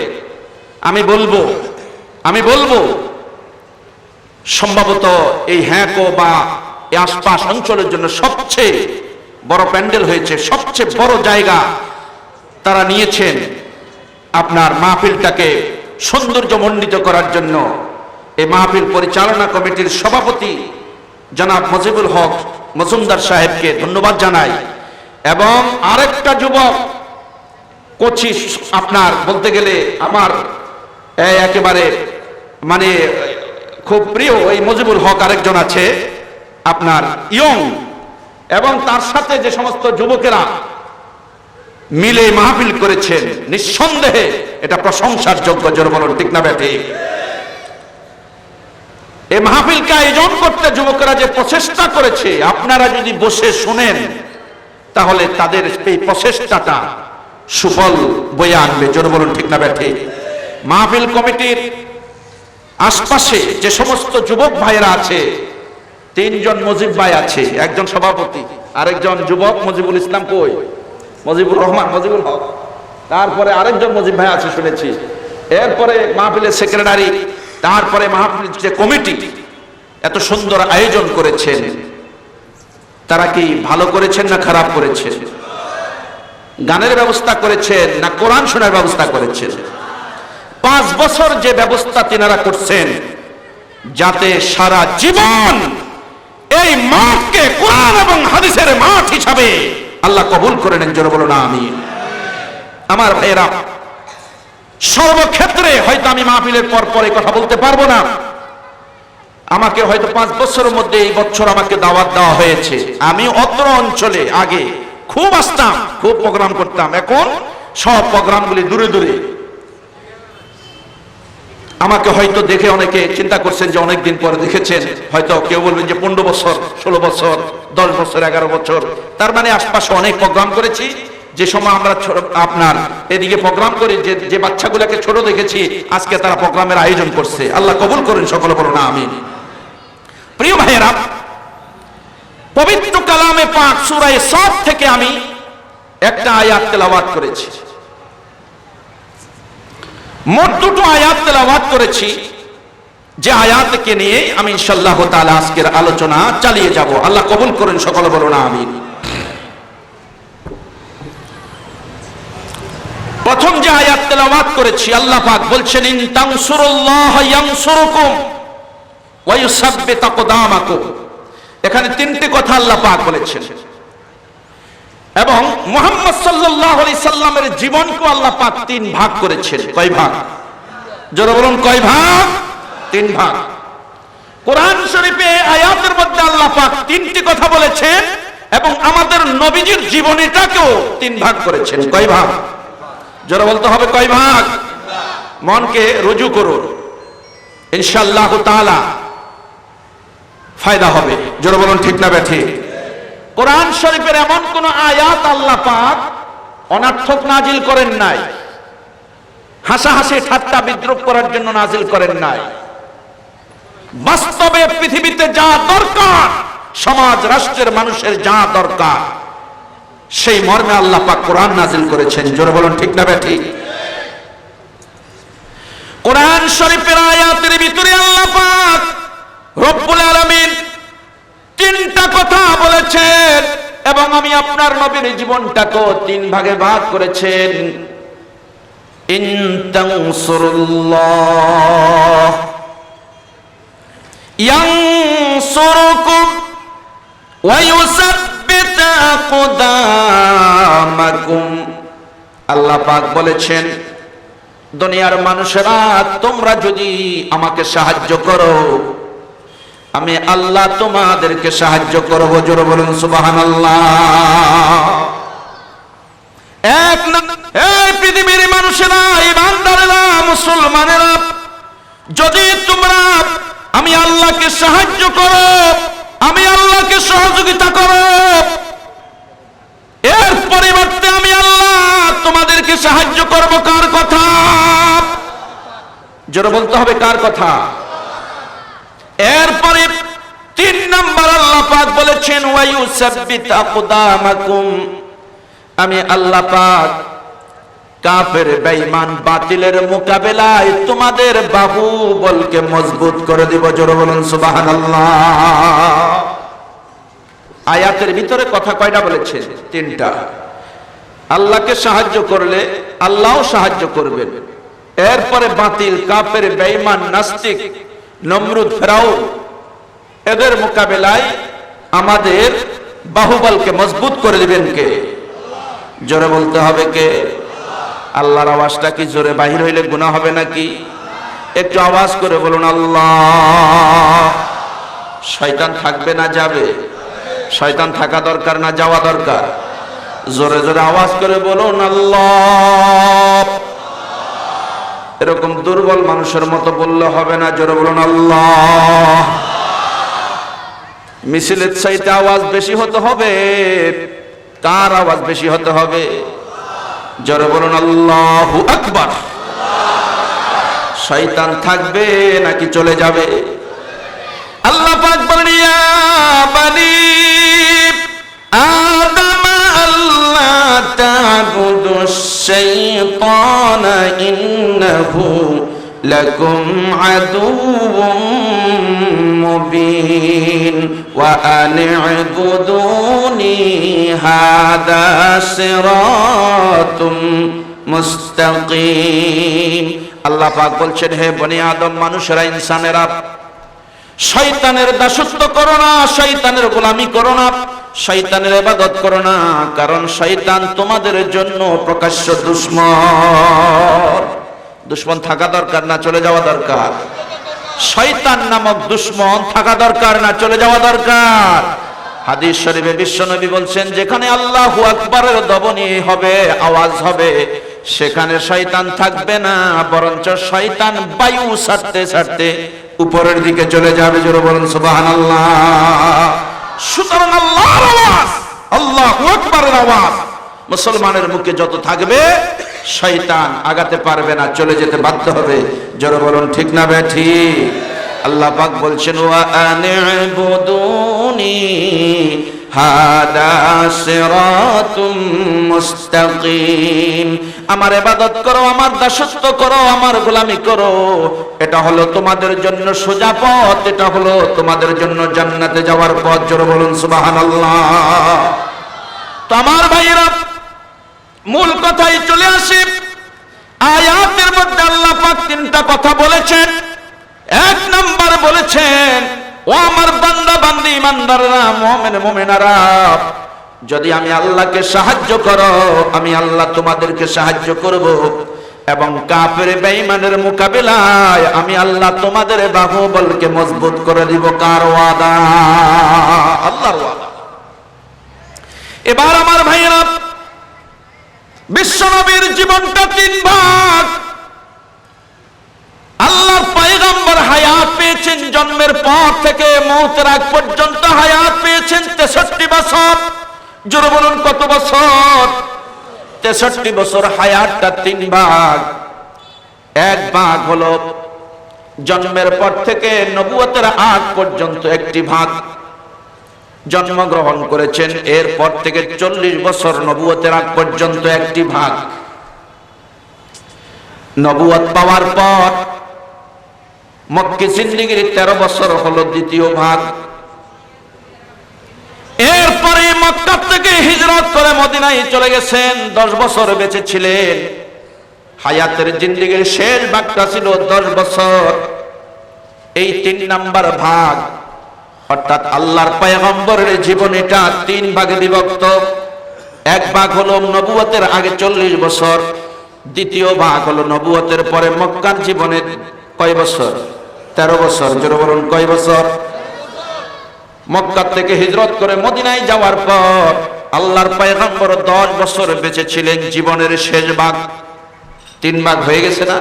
আমি বলবো সম্ভবত এই হ্যাকো বা এই আশপাশ অঞ্চলের জন্য সবচেয়ে বড় প্যান্ডেল হয়েছে, সবচেয়ে বড় জায়গা তারা নিয়েছেন আপনার মাহফিলটাকে সৌন্দর্যমণ্ডিত করার জন্য। এই মাহফিল পরিচালনা কমিটির সভাপতি জনাব মজিবুল হক মজুমদার সাহেবকে ধন্যবাদ জানাই, এবং আরেকটা যুবক কোচি, আপনার বলতে গেলে আমার একেবারে মানে খুব প্রিয় এই মজিবুল হক আরেকজন আছে আপনার ইয়ং, এবং তার সাথে যে সমস্ত যুবকেরা মিলে মাহফিল করেছেন, নিঃসন্দেহে এটা প্রশংসার যোগ্য, জোরে বলুন ঠিক না ঠিক? এই মাহফিলকে আয়োজন করতে যুবকেরা যে প্রচেষ্টা করেছে, আপনারা যদি বসে শুনেন তাহলে তাদের এই প্রচেষ্টাটা সুফল বয়ে আনবে, জোরে বলুন ঠিক না ঠিক? মাহফিল কমিটির আশপাশে যে সমস্ত যুবক ভাইয়েরা আছে, 3 জন মজিব ভাই আছে, একজন সভাপতি, আরেকজন যুবক মজিবুল ইসলাম, কই মজিবুর রহমান, মজিবুল হক, তারপরে আরেকজন মজিব ভাই আছে শুনেছি, এরপরে মাহফিলের সেক্রেটারি, তারপরে মাহফিল যে কমিটি এত সুন্দর আয়োজন করেছেন, তারা কি ভালো করেছেন না খারাপ করেছেন? গানের ব্যবস্থা করেছেন না কোরআন শোনার ব্যবস্থা করেছেন? 5 বছর যে ব্যবস্থা তিনারা করছেন, যাতে সারা জীবন এই মাঠকে কোরআন এবং হাদিসের মাঠ হিসাবে আল্লাহ কবুল করে নেন, জোরে বলুন আমিন। আমার ভাইয়েরা, সর্বক্ষেত্রে হয়তো আমি মাহফিলের পর পরে কথা বলতে পারবো না, আমাকে হয়তো 5 বছরের মধ্যে এই বছর আমাকে দাওয়াত দেওয়া হয়েছে। আমি অত্র অঞ্চলে আগে খুব আসতাম, খুব প্রোগ্রাম করতাম, এখন সব প্রোগ্রামগুলি দূরে দূরে। আমাকে হয়তো দেখে অনেকে চিন্তা করছেন যে অনেকদিন পরে দেখেছেন, হয়তো কেউ বলবেন যে 15 বছর 16 বছর 10 বছর 11 বছর, তার মানে আশপাশে অনেক প্রোগ্রাম করেছি। যে সময় আমরা আপনার এদিকে প্রোগ্রাম করি, যে বাচ্চাগুলোকে ছোট দেখেছি, আজকে তারা প্রোগ্রামের আয়োজন করছে, আল্লাহ কবুল করেন, সকলে বলুন আমিন। প্রিয় ভাইয়েরা, পবিত্র কালামে পাক সূরা সাদ থেকে আমি একটা আয়াত তেলাওয়াত করেছি, মোট 2টো আয়াত তেলাওয়াত করেছি, যে আয়াতকে নিয়ে আমি ইনশাআল্লাহ তাআলা আজকের আলোচনা চালিয়ে যাব। আল্লাহ কবুল করেন, সকলে বলুন আমিন। প্রথম যে আয়াত তেলাওয়াত করেছি, আল্লাহ পাক বলছেন, ইন তানসুরুল্লাহ ইয়ানসুরুকুম ওয়া ইউসাব্বিত আকদামাকুম। এখানে 3টি কথা আল্লাহ পাক বলেছেন, এবং মুহাম্মদ সাল্লাল্লাহু আলাইহি সাল্লামের জীবনকে আল্লাহ পাক 3 ভাগ করেছেন। কয় ভাগ? জোরে বলুন, কয় ভাগ? 3 ভাগ। কোরআন শরীফে আয়াতের মধ্যে আল্লাহ পাক 3টি কথা বলেছেন, এবং আমাদের নবীজির জীবনীটাকেও 3 ভাগ করেছেন। কয় ভাগ? জোরে বলতে হবে, কয় ভাগ? মনকে রুজু করুন, ইনশাআল্লাহ তাআলা ফায়দা হবে, জোরে বলুন ঠিক না ঠিক? কোরআন শরীফের এমন কোন আয়াত আল্লাহ পাক অনর্থক নাজিল করেন নাই, হাসাহাসি ঠাট্টা বিদ্রুপ করার জন্য নাজিল করেন নাই। বাস্তবে পৃথিবীতে যা দরকার, সমাজ রাষ্ট্রের মানুষের যা দরকার, সেই মর্মে আল্লাহ পাক কোরআন নাজিল করেছেন, জোরে বলুন ঠিক না ঠিক? কোরআন শরীফের আয়াতের ভিতরে আল্লাহ পাক রব্বুল আলামিন 3টা কথা বলেছেন, এবং আমি আপনার নবীর জীবনটাকেও 3 ভাগে ভাগ করেছেন। ইন তানসুরুল্লাহ ইয়ানসুরুকুম ওয়া ইউসাব্বিত আকদামাকুম। আল্লাহ পাক বলেছেন, দুনিয়ার মানুষেরা তোমরা যদি আমাকে সাহায্য করো, আমি আল্লাহ তোমাদেরকে সাহায্য করব। জোরে বলুন সুবহানাল্লাহ। এক এই পৃথিবীর মানুষেরা, ইমানদারেরা, মুসলমানেরা, যদি তোমরা আমি আল্লাহকে সাহায্য করো, আমি আল্লাহকে সহযোগিতা করো, এর পরিবর্তে আমি আল্লাহ তোমাদেরকে সাহায্য করব। কার কথা? জোরে বলতে হবে, কার কথা? এরপরে 3 নাম্বার আল্লাহ পাক বলেছেন ওয়ায়ুসাব্বিত আকদামাকুম, আমি আল্লাহ পাক কাফের বেঈমান বাতিলের মোকাবেলায় তোমাদের বাহুবলকে মজবুত করে দিব। জোরে বলুন সুবহানাল্লাহ। আয়াতের ভিতরে কথা কয়টা বলেছেন? 3টা। আল্লাহকে সাহায্য করলে আল্লাহও সাহায্য করবেন। এরপরে বাতিল, কাফের, বেঈমান, নাস্তিক, নমরুদ, ফেরাউন, এদের মোকাবেলায় আমাদের বাহুবলকে মজবুত করে দিবেন কে? জোরে বলতে হবে কে? আল্লাহর আওয়াজটা কি জোরে বাহির হইলে গুনাহ হবে নাকি? একটু আওয়াজ করে বলুন আল্লাহ। শয়তান থাকবে না যাবে? শয়তান থাকা দরকার না যাওয়া দরকার? জোরে জোরে আওয়াজ করে বলুন আল্লাহ। এরকম দুর্বল মানুষের মতো বললে হবে না, জোরে বলুন আল্লাহ। মিছিলের চাইতে আওয়াজ বেশি হতে হবে। কার আওয়াজ বেশি হতে হবে? জোরে বলুন আল্লাহু আকবার। শয়তান থাকবে নাকি চলে যাবে? আল্লাহ পাক বলেন ইয়া বানি আদম আল্লাহ তা'বুদুশ শাইতানা ইন্নাহু লাকুম আদুউম মুবিন ওয়া আনি'বুদুনি হাদা সিরাতুম মুস্তাকিম। আল্লাহ পাক বলছেন হে বনি আদম, মানুষেরা, ইনসানেরা, শয়তানের দাসত্ব করো না, শয়তানের গোলামি করো না, শয়তানের ইবাদত করো না, কারণ শয়তান তোমাদের জন্য প্রকাশ্য দুশমন। দুশমন থাকা দরকার না চলে যাওয়া দরকার? শয়তান নামক দুশমন থাকা দরকার না চলে যাওয়া দরকার? হাদিস শরীফে বিশ্বনবী বলছেন যেখানে আল্লাহু আকবারের ধ্বনি হবে, আওয়াজ হবে, সেখানে শয়তান থাকবে না, বরঞ্চ শয়তান বায়ু ছাড়তে ছাড়তে উপরের দিকে চলে যাবে। জোরে বলুন সুবহানাল্লাহ। সুতরাং আল্লাহর আওয়াজ, আল্লাহু আকবারের আওয়াজ মুসলমানের মুখে যত থাকবে, শয়তান আগাতে পারবে না, চলে যেতে বাধ্য হবে। জোরে বলুন ঠিক না বেঠিক? আল্লাহ পাক বলছেন ওয়া আনি'বুদুনি হাদা সিরাতুম মুস্তাকিম, আমার ইবাদত করো, আমার দাসত্ব করো, আমার গোলামি করো, এটা হলো তোমাদের জন্য সোজা পথ, এটা হলো তোমাদের জন্য জান্নাতে যাওয়ার পথ। জোরে বলুন সুবহানাল্লাহ। তো আমার ভাইয়েরা, মূল কথায় চলে আসি। আয়াতের মধ্যে আল্লাহ পাক 3টা কথা বলেছেন। 1 নাম্বার বলেছেন ও আমার বান্দা বান্দি, ইমানদাররা, মুমিন মুমিনারা, যদি আমি আল্লাহকে সাহায্য করো, আমি আল্লাহ তোমাদেরকে সাহায্য করব, এবং কাফের বেঈমানের মোকাবিলায় আমি আল্লাহ তোমাদের বাহুবলকে মজবুত করে দিব। কার ওয়াদা? আল্লাহর ওয়াদা। এবার আমার ভাইয়েরা, বিশ্বনবীর জীবনটা 3 ভাগ। আল্লাহর পয়গম্বর হায়াত পেয়েছেন জন্মের পর থেকে মওতের আগ পর্যন্ত হায়াত পেয়েছেন 63 বছর। জোরে বলুন কত বছর? 63 বছর। হায়াতটা 3 ভাগ। 1 ভাগ হলো জন্মের পর থেকে নবুয়তের আগ পর্যন্ত একটি ভাগ, জন্মগ্রহণ করেছেন, এরপর থেকে 40 বছর নবুয়তের আগ পর্যন্ত একটি ভাগ। নবুয়ত পাওয়ার পর মক্কি জিন্দেগীর 13 বছর হলো দ্বিতীয় ভাগ। এরপরে মক্কা থেকে হিজরত করে মদিনায় চলে গেছেন, 10 বছর বেঁচে ছিলেন। হায়াতের জিন্দেগীর শেষ ভাগটা ছিল 10 বছর। এই 3 নাম্বার ভাগ, অর্থাৎ আল্লাহর পয়গম্বরের জীবনীটা 3 ভাগে বিভক্ত। 1 ভাগ হলো নবুয়তের আগে 40 বছর, দ্বিতীয় ভাগ হলো নবুয়তের পরে মক্কার জীবনের কয় বছর? 13 বছর। জোরে বলুন কয় বছর? মক্কা থেকে হিজরত করে মদিনায় যাওয়ার পর আল্লাহর পয়গম্বর 10 বছর বেঁচে ছিলেন। জীবনের শেষ ভাগ 3 ভাগ হয়ে গেছে না?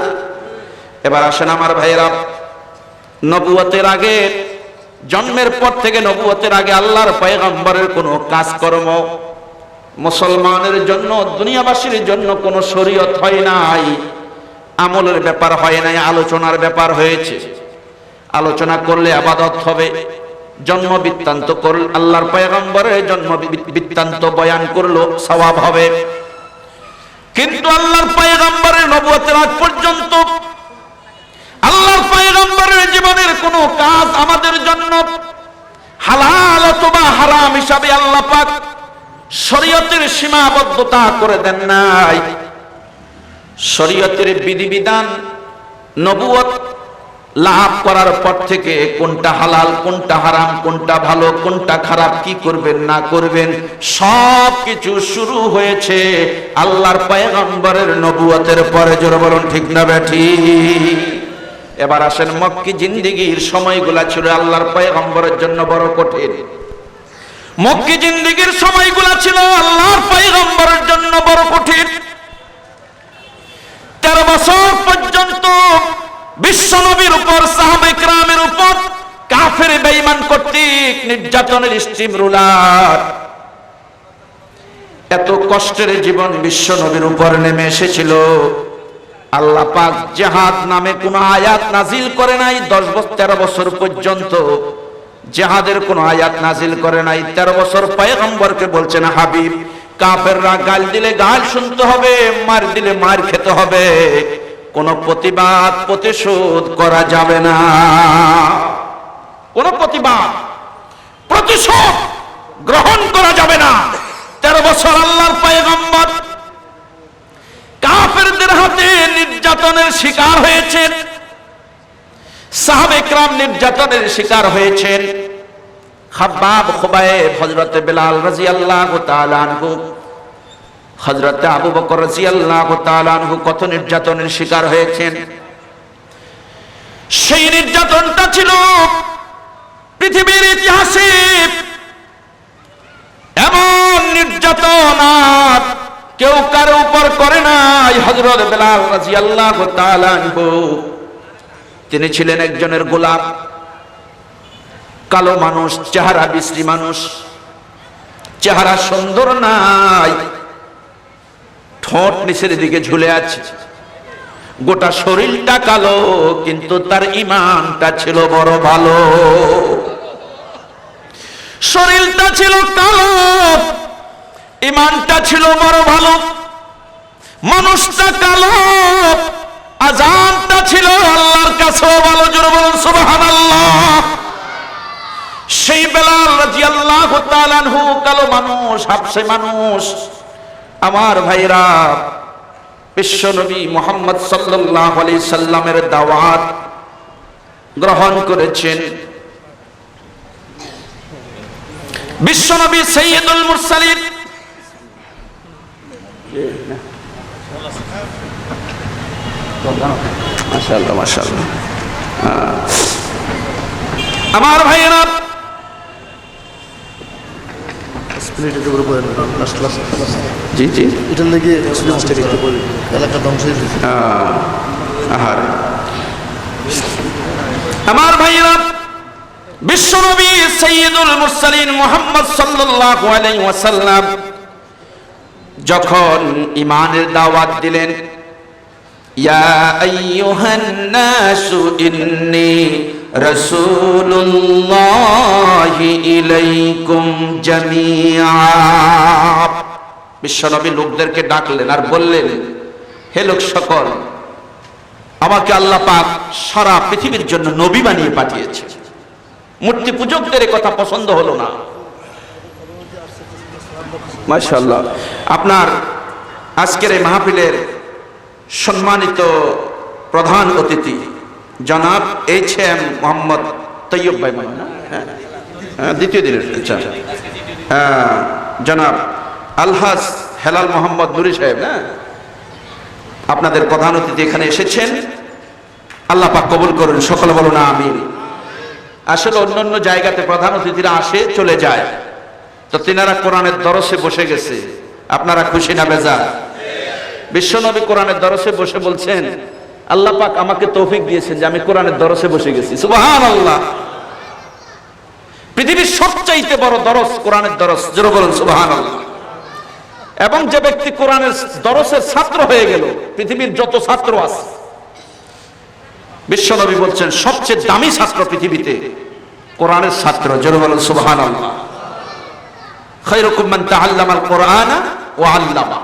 এবার আসেন আমার ভাইয়েরা, নবুয়তের আগে, জন্মের পর থেকে নবুয়তের আগে আল্লাহর পয়গম্বরের কোনো কাজকর্ম মুসলমানের জন্য, দুনিয়াবাসীর জন্য কোনো শরীয়ত হয় নাই, আমলের ব্যাপার হয় নাই, আলোচনার ব্যাপার হয়েছে। আলোচনা করলে ইবাদত হবে, জন্ম বৃত্তান্ত করলে, আল্লাহর পয়গম্বরের জন্ম বৃত্তান্ত বয়ান করলো সওয়াব হবে। কিন্তু আল্লাহর পয়গম্বরের নবুয়তের আগ পর্যন্ত আল্লাহর পয়গম্বরের জীবনের কোনো কাজ আমাদের জন্য হালাল অথবা হারাম হিসাবে আল্লাহ পাক শরীয়তের সীমাবদ্ধতা করে দেন নাই। শরীয়তের বিধিবিধান নবুয়ত লাভ করার পর থেকে কোনটা হালাল, কোনটা হারাম, কোনটা ভালো, কোনটা খারাপ, কি করবেন না করবেন, সব কিছু শুরু হয়েছে আল্লাহর পয়গম্বরের নবুয়তের পরে। জোরে বলুন ঠিক না বেঠিক? এবার আসেন, মক্কি জিন্দেগীর সময়গুলা ছিল আল্লাহর পয়গম্বরের জন্য বড় কঠিন। মক্কি জিন্দেগীর সময়গুলা ছিল আল্লাহর পয়গম্বরের জন্য বড় কঠিন। 13 বছর পর্যন্ত বিশ্ব নবীর উপর, সাহাবায়ে কেরামের উপর কাফের বেঈমান কর্তৃক নির্যাতনের স্টিম রুলার, এত কষ্টের জীবন বিশ্ব নবীর উপর নেমে এসেছিল। আল্লাহ পাক জিহাদ নামে কোনো আয়াত নাজিল করে নাই। 13 বছর পর্যন্ত জিহাদের কোনো আয়াত নাজিল করে নাই। 13 বছর পয়গম্বরকে বলছেন, হাবিব, কাফেররা গাল দিলে গাল শুনতে হবে, মার দিলে মার খেতে হবে, কোনো প্রতিবাদ প্রতিশোধ করা যাবে না। কোনো প্রতিবাদ প্রতিশোধ গ্রহণ করা যাবে না। 13 বছর আল্লাহর পয়গম্বর কাফেরদের হাতে নির্যাতনের শিকার হয়েছেন। সাহাবায়ে কেরাম নির্যাতনের শিকার হয়েছেন। খাব্বাব, খুবাইব, হযরত বেলাল রাদিয়াল্লাহু তাআলা আনহু, হযরত আবু বকর রাদিয়াল্লাহু তাআলা আনহু কত নির্যাতনের শিকার হয়েছেন। সেই নির্যাতনটা ছিল পৃথিবীর ইতিহাসে এমন নির্যাতন আর কেউ কারো উপর করে নাই। হযরত বেলাল রাদিয়াল্লাহু তাআলা আনহু, তিনি ছিলেন একজনের গোলাম, কালো মানুষ, চেহারা বিশ্রী মানুষ, চেহারা সুন্দর নাই, ঠোঁট নিচের দিকে ঝুলে আছে, গোটা শরীরটা কালো, কিন্তু তার ঈমানটা ছিল বড় ভালো। শরীরটা ছিল কালো, ঈমানটা ছিল বড় ভালো। মানুষটা কালো, আযানটা ছিল আল্লাহর কাছেও ভালো। জোরে বলুন সুবহানাল্লাহ। সেই বেলাল রাদিয়াল্লাহু তাআলা আনহু কালো মানুষ, হাবশী মানুষ। আমার ভাইরা, বিশ্বনবী মুহাম্মদ সাল্লাল্লাহু আলাইহি সাল্লামের দাওয়াত গ্রহণ করেছেন। বিশ্বনবী সাইয়্যিদুল মুরসালিন, মাশাআল্লাহ মাশাআল্লাহ। আমার ভাইরা, জি জি, এটার লেগে এলাকা ধ্বংস হয়ে গেছে। আমার ভাইরা, বিশ্বনবী সাইয়্যিদুল মুরসালিন মুহাম্মদ সাল্লাল্লাহু আলাইহি ওয়াসাল্লাম যখন ঈমানের দাওয়াত দিলেন, ইয়া আইয়ুহান নাসু ইন্নী রাসূলুল্লাহি ইলাইকুম জামিআ, বিশ্বনবী লোকদেরকে ডাকলেন আর বললেন, হে লোক সকল, আমাকে আল্লাহ পাক সারা পৃথিবীর জন্য নবী বানিয়ে পাঠিয়েছে। মূর্তি পূজকদের কথা পছন্দ হলো না। মাশাআল্লাহ। আপনার আজকের এই মাহফিলের সম্মানিত প্রধান অতিথি জনাব এইচ.এম. মোহাম্মদ তৈয়ব ভাই, দ্বিতীয় দিনের, আচ্ছা, জনাব আলহাজ হেলাল মোহাম্মদ নুরি সাহেব, না আপনাদের প্রধান অতিথি এখানে এসেছেন, আল্লাহ পাক কবুল করুন, সকলে বলুন আমিন। আসলে অন্যান্য জায়গাতে প্রধান অতিথিরা আসে চলে যায়, তো তিনারা কোরআনের দরসে বসে গেছে। আপনারা খুশি না বেজার? বিশ্বনবী কোরআনের দরসে বসে বলছেন, আল্লাহ পাক আমাকে তৌফিক দিয়েছেন যে আমি কোরআনের দরসে বসে গেছি। সুবহানাল্লাহ। পৃথিবীর সবচাইতে বড় দরস কোরআনের দরস, জোরে বলুন সুবহানাল্লাহ। এবং যে ব্যক্তি কোরআনের দরসের ছাত্র হয়ে গেল, পৃথিবীর যত ছাত্র আছে, বিশ্বনবী বলছেন সবচেয়ে দামি ছাত্র পৃথিবীতে কোরআনের ছাত্র, জোরে বলুন সুবহানাল্লাহ। খায়রুকুম মান তাআল্লামাল কুরআনা ওয়া আল্লামা।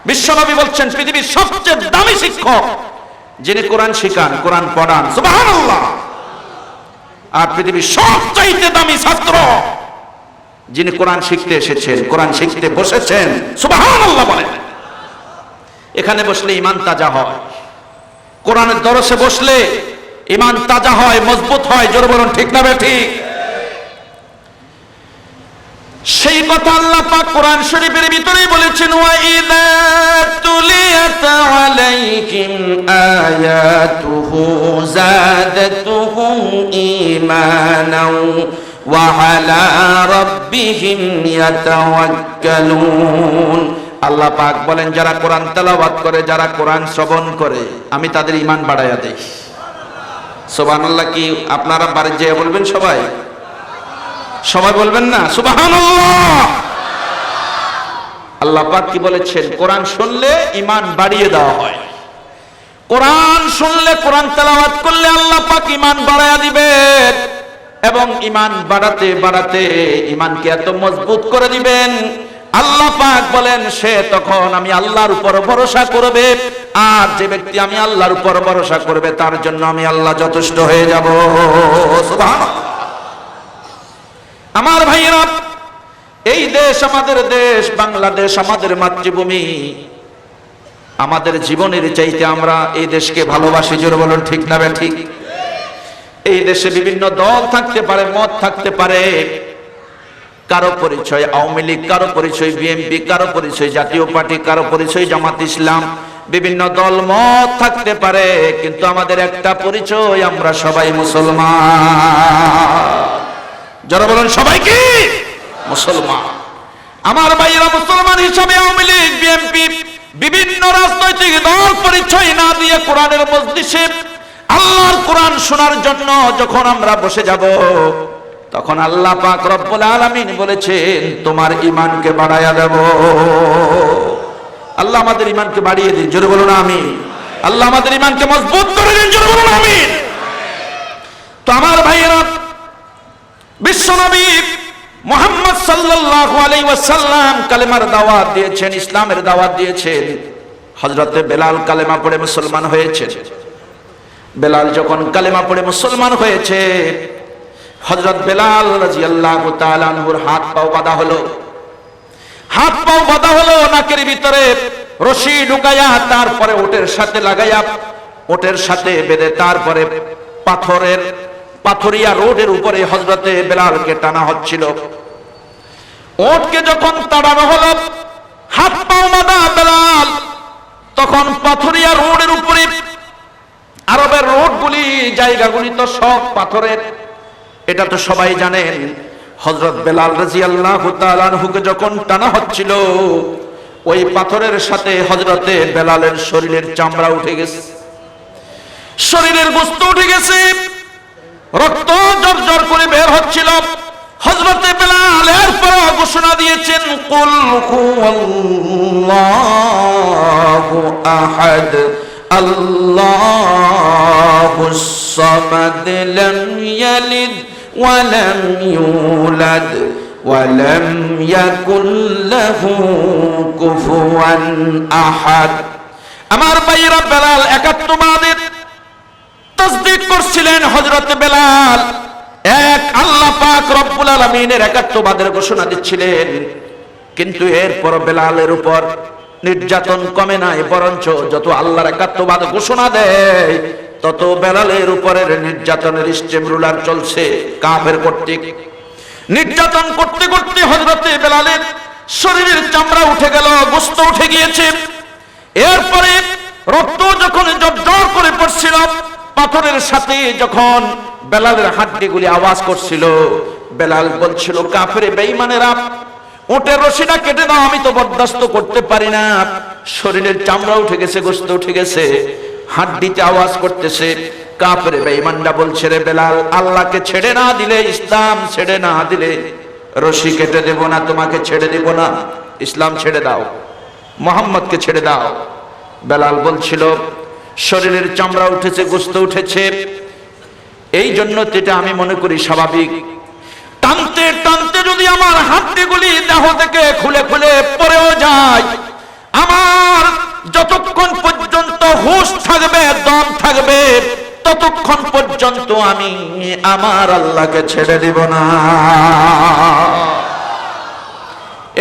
বিশ্বনবী বলছেন পৃথিবীর সবচেয়ে দামি শিক্ষক যিনি কোরআন শিখান, কোরআন পড়ান, সুবহানাল্লাহ। আর পৃথিবীর সবচাইতে দামি ছাত্র যিনি কোরআন শিখতে এসেছেন, কোরআন শিখতে বসেছেন, সুবহানাল্লাহ বলেন। এখানে বসলে ঈমান তাজা হয়, কোরআনের দরসে বসলে ঈমান তাজা হয়, মজবুত হয়, জোরে বলুন ঠিক না বেঠিক? সেই কথা আল্লাহ পাক কোরআন শরীফের ভিতরেই বলেছেন, ওয়া ইযা তুলিয়াত আলাইহিম আয়াতুহু যাদাতুহুম ঈমানাও ওয়া আলা রাব্বিহিম ইয়াতাওয়াক্কালুন। আল্লাহ পাক বলেন যারা কোরআন তেলাওয়াত করে, যারা কোরআন শ্রবণ করে, আমি তাদের ঈমান বাড়ায়া দেই। সুবহানাল্লাহ। কি আপনারা বাড়ি যেয়ে বলবেন? সবাই সবাই বলবেন না সুবহানাল্লাহ? আল্লাহ পাক কি বলেছেন? কোরআন শুনলে ঈমান বাড়িয়ে দেওয়া হয়। কোরআন শুনলে, কোরআন তেলাওয়াত করলে আল্লাহ পাক ঈমান বাড়ায়া দিবেন, এবং ঈমান বাড়াতে বাড়াতে ঈমানকে এত মজবুত করে দিবেন, আল্লাহ পাক বলেন সে তখন আমি আল্লাহর উপর ভরসা করবে। আর যে ব্যক্তি আমি আল্লাহর উপর ভরসা করবে, তার জন্য আমি আল্লাহ যথেষ্ট হয়ে যাব। সুবহানাল্লাহ। আমার ভাইয়েরা, এই দেশ আমাদের দেশ, বাংলাদেশ আমাদের মাতৃভূমি, আমাদের জীবনের চাইতে আমরা এই দেশকে ভালোবাসি, জোরে বলুন ঠিক না ঠিক? এই দেশে বিভিন্ন দল থাকতে পারে, মত থাকতে পারে, কারো পরিচয় আওয়ামী লীগ, কারো পরিচয় বিএনপি, কারো পরিচয় জাতীয় পার্টি, কারো পরিচয় জামাত ইসলাম, বিভিন্ন দল মত থাকতে পারে, কিন্তু আমাদের একটা পরিচয়, আমরা সবাই মুসলমান। যারা বলেন সবাই কি মুসলমান? আমার ভাইয়েরা, মুসলমান হিসাবে আওয়ামী লীগ, বিএনপি, বিভিন্ন রাজনৈতিক দল পরিচয় না দিয়ে কোরআনের মজলিসে আল্লাহর কোরআন শোনার জন্য যখন আমরা বসে যাব, তখন আল্লাহ পাক রব্বুল আলামিন বলেছেন তোমার ঈমানকে বাড়ায়া দেব। আল্লাহ আমাদের ঈমানকে বাড়িয়ে দিন, জোরে বলুন আমিন। আল্লাহ আমাদের ঈমানকে মজবুত করে দিন, জোরে বলুন আমিন। তো আমার ভাইয়েরা, বিশ্বনবী মুহাম্মদ সাল্লাল্লাহু আলাইহি ওয়াসাল্লাম কালেমার দাওয়াত দিয়েছেন, ইসলামের দাওয়াত দিয়েছেন। হযরত বেলাল কালেমা পড়ে মুসলমান হয়েছেন। বেলাল যখন কালেমা পড়ে মুসলমান হয়েছে, হযরত বেলাল রাদিয়াল্লাহু তাআলা আনহুর হাত পাও বাঁধা হলো। হাত পাও বাঁধা হলো, নাকের ভিতরে রশি ঢুকায়া, তারপরে ওটের সাথে লাগাইয়া, ওটের সাথে বেঁধে, তারপরে পাথরিয়া রোডের উপরে হযরতে বেলালকে টানা হচ্ছিল। ওটকে যখন তাড়ানো হলো, হাত পাও বাঁধা বেলাল, তখন পাথরিয়া রোডের উপরে, আরবের রোডগুলি, জায়গাগুলি তো সব পাথরের, এটা তো সবাই জানেন। হযরত বেলাল রাদিয়াল্লাহু তাআলা আনহুকে যখন টানা হচ্ছিল, ওই পাথরের সাথে হযরতে বেলালের শরীরের চামড়া উঠে গেছে, শরীরের গোশত উঠে গেছে, রক্ত জর্জর করে বের হচ্ছিল। হযরতে বেলাল এরপর ঘোষণা দিয়েছেন, কুল হুয়াল্লাহু আহাদ আল্লাহুস সামাদ লাম ইয়ালিদ ওয়া লাম ইউলাদ ওয়া লাম ইয়াকুল লাহু কুফুয়ান আহাদ। আমার ভাইরা, বেলাল একাত্মবাদের তাসদীক করছিলেন। হযরত বেলাল এক আল্লাহ পাক রব্বুল আলামিনের একাত্মবাদের ঘোষণা দিচ্ছিলেন, কিন্তু এরপর বেলালের উপর নির্যাতন কমে নাই, বরঞ্চ যত আল্লাহর একাত্মবাদ ঘোষণা দেয়, তত বেলালের উপরের নির্যাতনের স্টেম রুলার চলছে কাফের কর্তৃক। নির্যাতন করতে করতে হযরতে বেলালের শরীরের চামড়া উঠে গেল, গোশত উঠে গিয়েছে। এরপরে রক্ত যখন জর্জর করে পড়ছিল, পাথরের সাথে যখন বেলালের হাড্ডিগুলি আওয়াজ করছিল, বেলাল বলছিল, কাফের বেঈমানেরা, ওটের রশিটা কেটে দাও, আমি তো বরদাস্ত করতে পারি না। শরীরের চামড়া উঠে গেছে, গোশত উঠে গেছে, হাড্ডিতে আওয়াজ করতেছে। কাফের বেঈমানরা বলছে, রে বেলাল, আল্লাহকে ছেড়ে না দিলে, ইসলাম ছেড়ে না দিলে রশি কেটে দেব না, তোমাকে ছেড়ে দেব না, ইসলাম ছেড়ে দাও, মুহাম্মদকে ছেড়ে দাও। বেলাল বলছিল, শরীরের চামড়া উঠেছে, গোশত উঠেছে, এই জন্য এটা আমি মনে করি স্বাভাবিক। টানতে টানতে যদি আমার হাড্ডিগুলি দেহ থেকে খুলে খুলে পড়েও যায়, আমার যতক্ষণ পর্যন্ত হুঁশ থাকবে, দম থাকবে, ততক্ষণ পর্যন্ত আমি আমার আল্লাহকে ছেড়ে দিব না।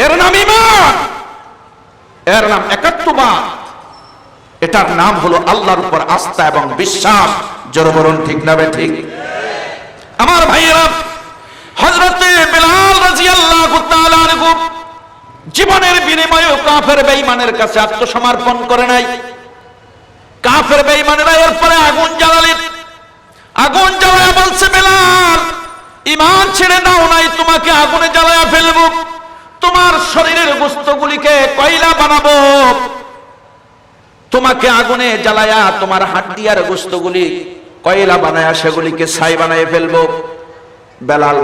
এর নাম ঈমান, এর নাম একাত্মবাদ, এটার নাম হলো আল্লাহর উপর আস্থা এবং বিশ্বাস। জোরে বলুন ঠিক না ঠিক? আমার ভাইয়েরা, হযরতে বেলাল রাদিয়াল্লাহু তাআলা আনহু জীবনের বিনিময়ে কাফের বেঈমানের কাছে আত্মসমর্পণ করে নাই। কাফের বেঈমানেরা এরপরে আগুন জ্বালালেন, আগুন জ্বালায়া বলছে, বেলাল, ঈমান ছেড়ে দাও নাই, তোমাকে আগুনে জ্বালায়া ফেলবো, তোমার শরীরের গোশতগুলিকে কয়লা বানাবো, তোমাকে আগুনে জ্বালায়া তোমার হাড্ডি আর গোশতগুলি কয়লা বানায়া সেগুলিকে ছাই বানায় ফেলবো। বেলাল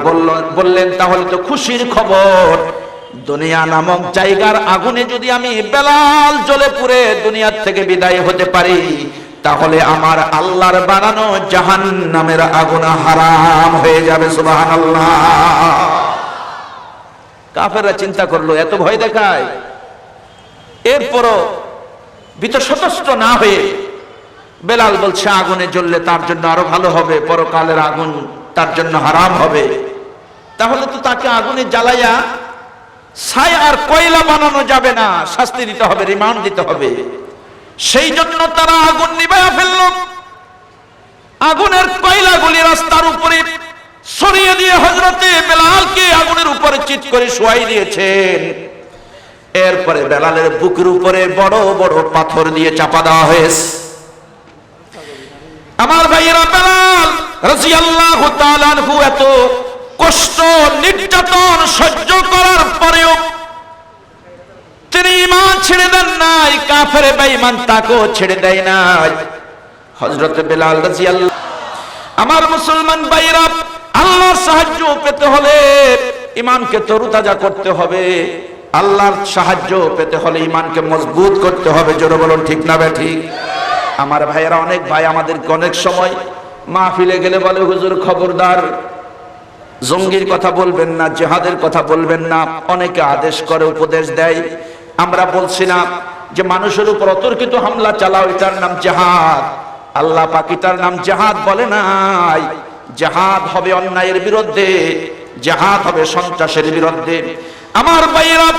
বললেন, তাহলে তো খুশির খবর, দুনিয়া নামক জায়গার আগুনে যদি আমি বেলাল জ্বলে পুড়ে দুনিয়ার থেকে বিদায় হতে পারি, তাহলে আমার আল্লাহর বানানো জাহান্নামের আগুন হারাম হয়ে যাবে। সুবহানাল্লাহ। কাফেররা চিন্তা করলো, এত ভয় দেখায়, এরপরও ভিতর সন্তুষ্ট না হয়ে বেলাল বলছে, আগুনে জ্বললে তার জন্য আরো ভালো হবে, পরকালের আগুন তার জন্য হারাম হবে, তাহলে তো তাকে আগুনে জ্বালাইয়া ছাই আর কয়লা বানানো যাবে না, শাস্তি দিতে হবে, রিমান্ড দিতে হবে। সেই জন্য তারা আগুন নিভাইয়া ফেলল, আগুনের কয়লাগুলি রাস্তার উপরে সরিয়ে দিয়ে হযরতে বেলালকে আগুনের উপরে চিৎ করে শোয়াই দিয়েছেন। এরপরে বেলালের বুকের উপরে বড় বড় পাথর দিয়ে চাপা দেওয়া হয়েছে। আমার ভাইয়েরা, বেলাল রাদিয়াল্লাহু তাআলা আনহু এত কষ্ট নির্যাতন সহ্য করার পরেও তিনি ঈমান ছেড়ে দেন নাই, কাফের বেঈমান তাকেও ছেড়ে দেয় নাই। হযরত বেলাল রাদিয়াল্লাহু, আমার মুসলমান ভাইরা, আল্লাহর সাহায্য পেতে হলে ঈমানকে তরুতাজা করতে হবে, আল্লাহর সাহায্য পেতে হলে ঈমানকে মজবুত করতে হবে। জোরে বলুন ঠিক না ঠিক? আমার ভাইয়েরা, অনেক ভাই আমাদেরকে অনেক সময় মাহফিলে গেলে বলে, হুজুর খবরদার, জঙ্গির কথা বলবেন না, জিহাদের কথা বলবেন না, অনেকে আদেশ করে, উপদেশ দেয়। আমরা বলছি না যে মানুষের উপর অতর্কিত হামলা চালাও, এটার নাম জিহাদ। আল্লাহ পাক এটার নাম জিহাদ বলে নাই। জিহাদ হবে অন্যায়ের বিরুদ্ধে, জিহাদ হবে সন্ত্রাসের বিরুদ্ধে। আমার ভাইয়েরা,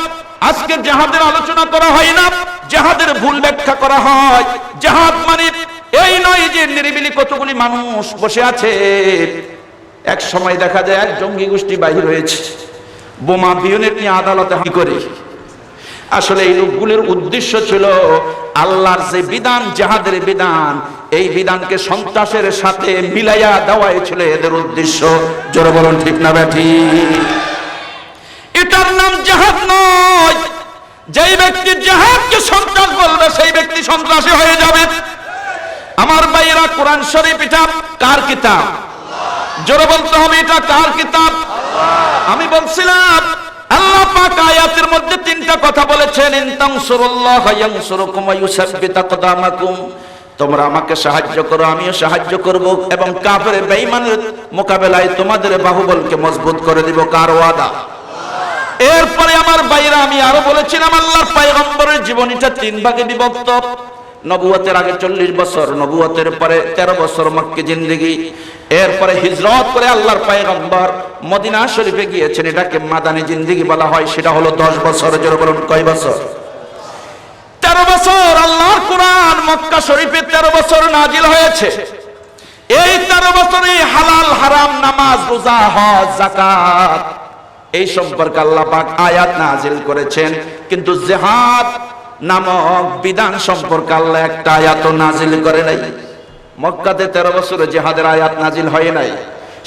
আজকে জিহাদের আলোচনা করা হয় না, জিহাদের ভুল ব্যাখ্যা করা হয়। জিহাদ মানে এই নয় যে নিরিবিলি কতগুলি মানুষ বসে আছে। এক সময় দেখা যায় এক জঙ্গি গোষ্ঠী বাহির হয়েছে, বোমা বিউনিট নিয়ে আদালতে হামলা করে। আসলে এই লোকগুলির উদ্দেশ্য ছিল আল্লাহর যে বিধান, জিহাদের বিধান, এই বিধানকে সন্ত্রাসের সাথে মিলাইয়া দেওয়াই ছিল এদের উদ্দেশ্য। জোরে বলুন ঠিক না ঠিক? এটার নাম জিহাদ নয়। যেই ব্যক্তি জিহাদকে সন্ত্রাস বলবে, সেই ব্যক্তি সন্ত্রাসী হয়ে যাবে। আমার ভাইয়েরা, কোরআন শরীফ এটা কার কিতাব? জোরে বলতে হবে, এটা কার কিতাব? আমি বলছিলাম, আল্লাহ পাক আয়াতের মধ্যে তিনটা কথা বলেছেন, ইন তানসুরুল্লাহা ইয়ানসুরকুম ওয়া ইউসাব্বিত আকদামাকুম। তোমরা আমাকে সাহায্য করো, আমিও সাহায্য করব, এবং কাফের বেঈমানের মোকাবেলায় তোমাদের বাহুবলকে মজবুত করে দিব। কার ওয়াদা? এরপরে আমার ভাইরা, আমি আরো বলেছিলাম, আল্লাহর পয়গম্বরের জীবনীটা তিন ভাগে বিভক্ত। নবুয়তের আগে 40 বছর, নবুয়তের পরে 13 বছর মক্কি জিন্দেগি, এরপরে হিজরত করে আল্লাহর পয়গম্বর মদিনা শরীফে গিয়েছেন, এটাকে মাদানী জিন্দেগি বলা হয়। সেটা হলো 10 বছর। জোরে বলুন, কয় বছর? 13 বছর। আল্লাহর কোরআন মক্কা শরীফে 13 বছর নাজিল হয়েছে। এই 13 বছরে হালাল হারাম, নামাজ, রোজা, হজ, যাকাত, এই সম্পর্কে আল্লাহ পাক আয়াত নাজিল করেছেন। কিন্তু জিহাদ নামক বিধান সম্পর্কে আল্লাহ একটা আয়াত নাজিল করে নাই। মক্কাতে 13 বছরে জিহাদের আয়াত নাজিল হয় নাই।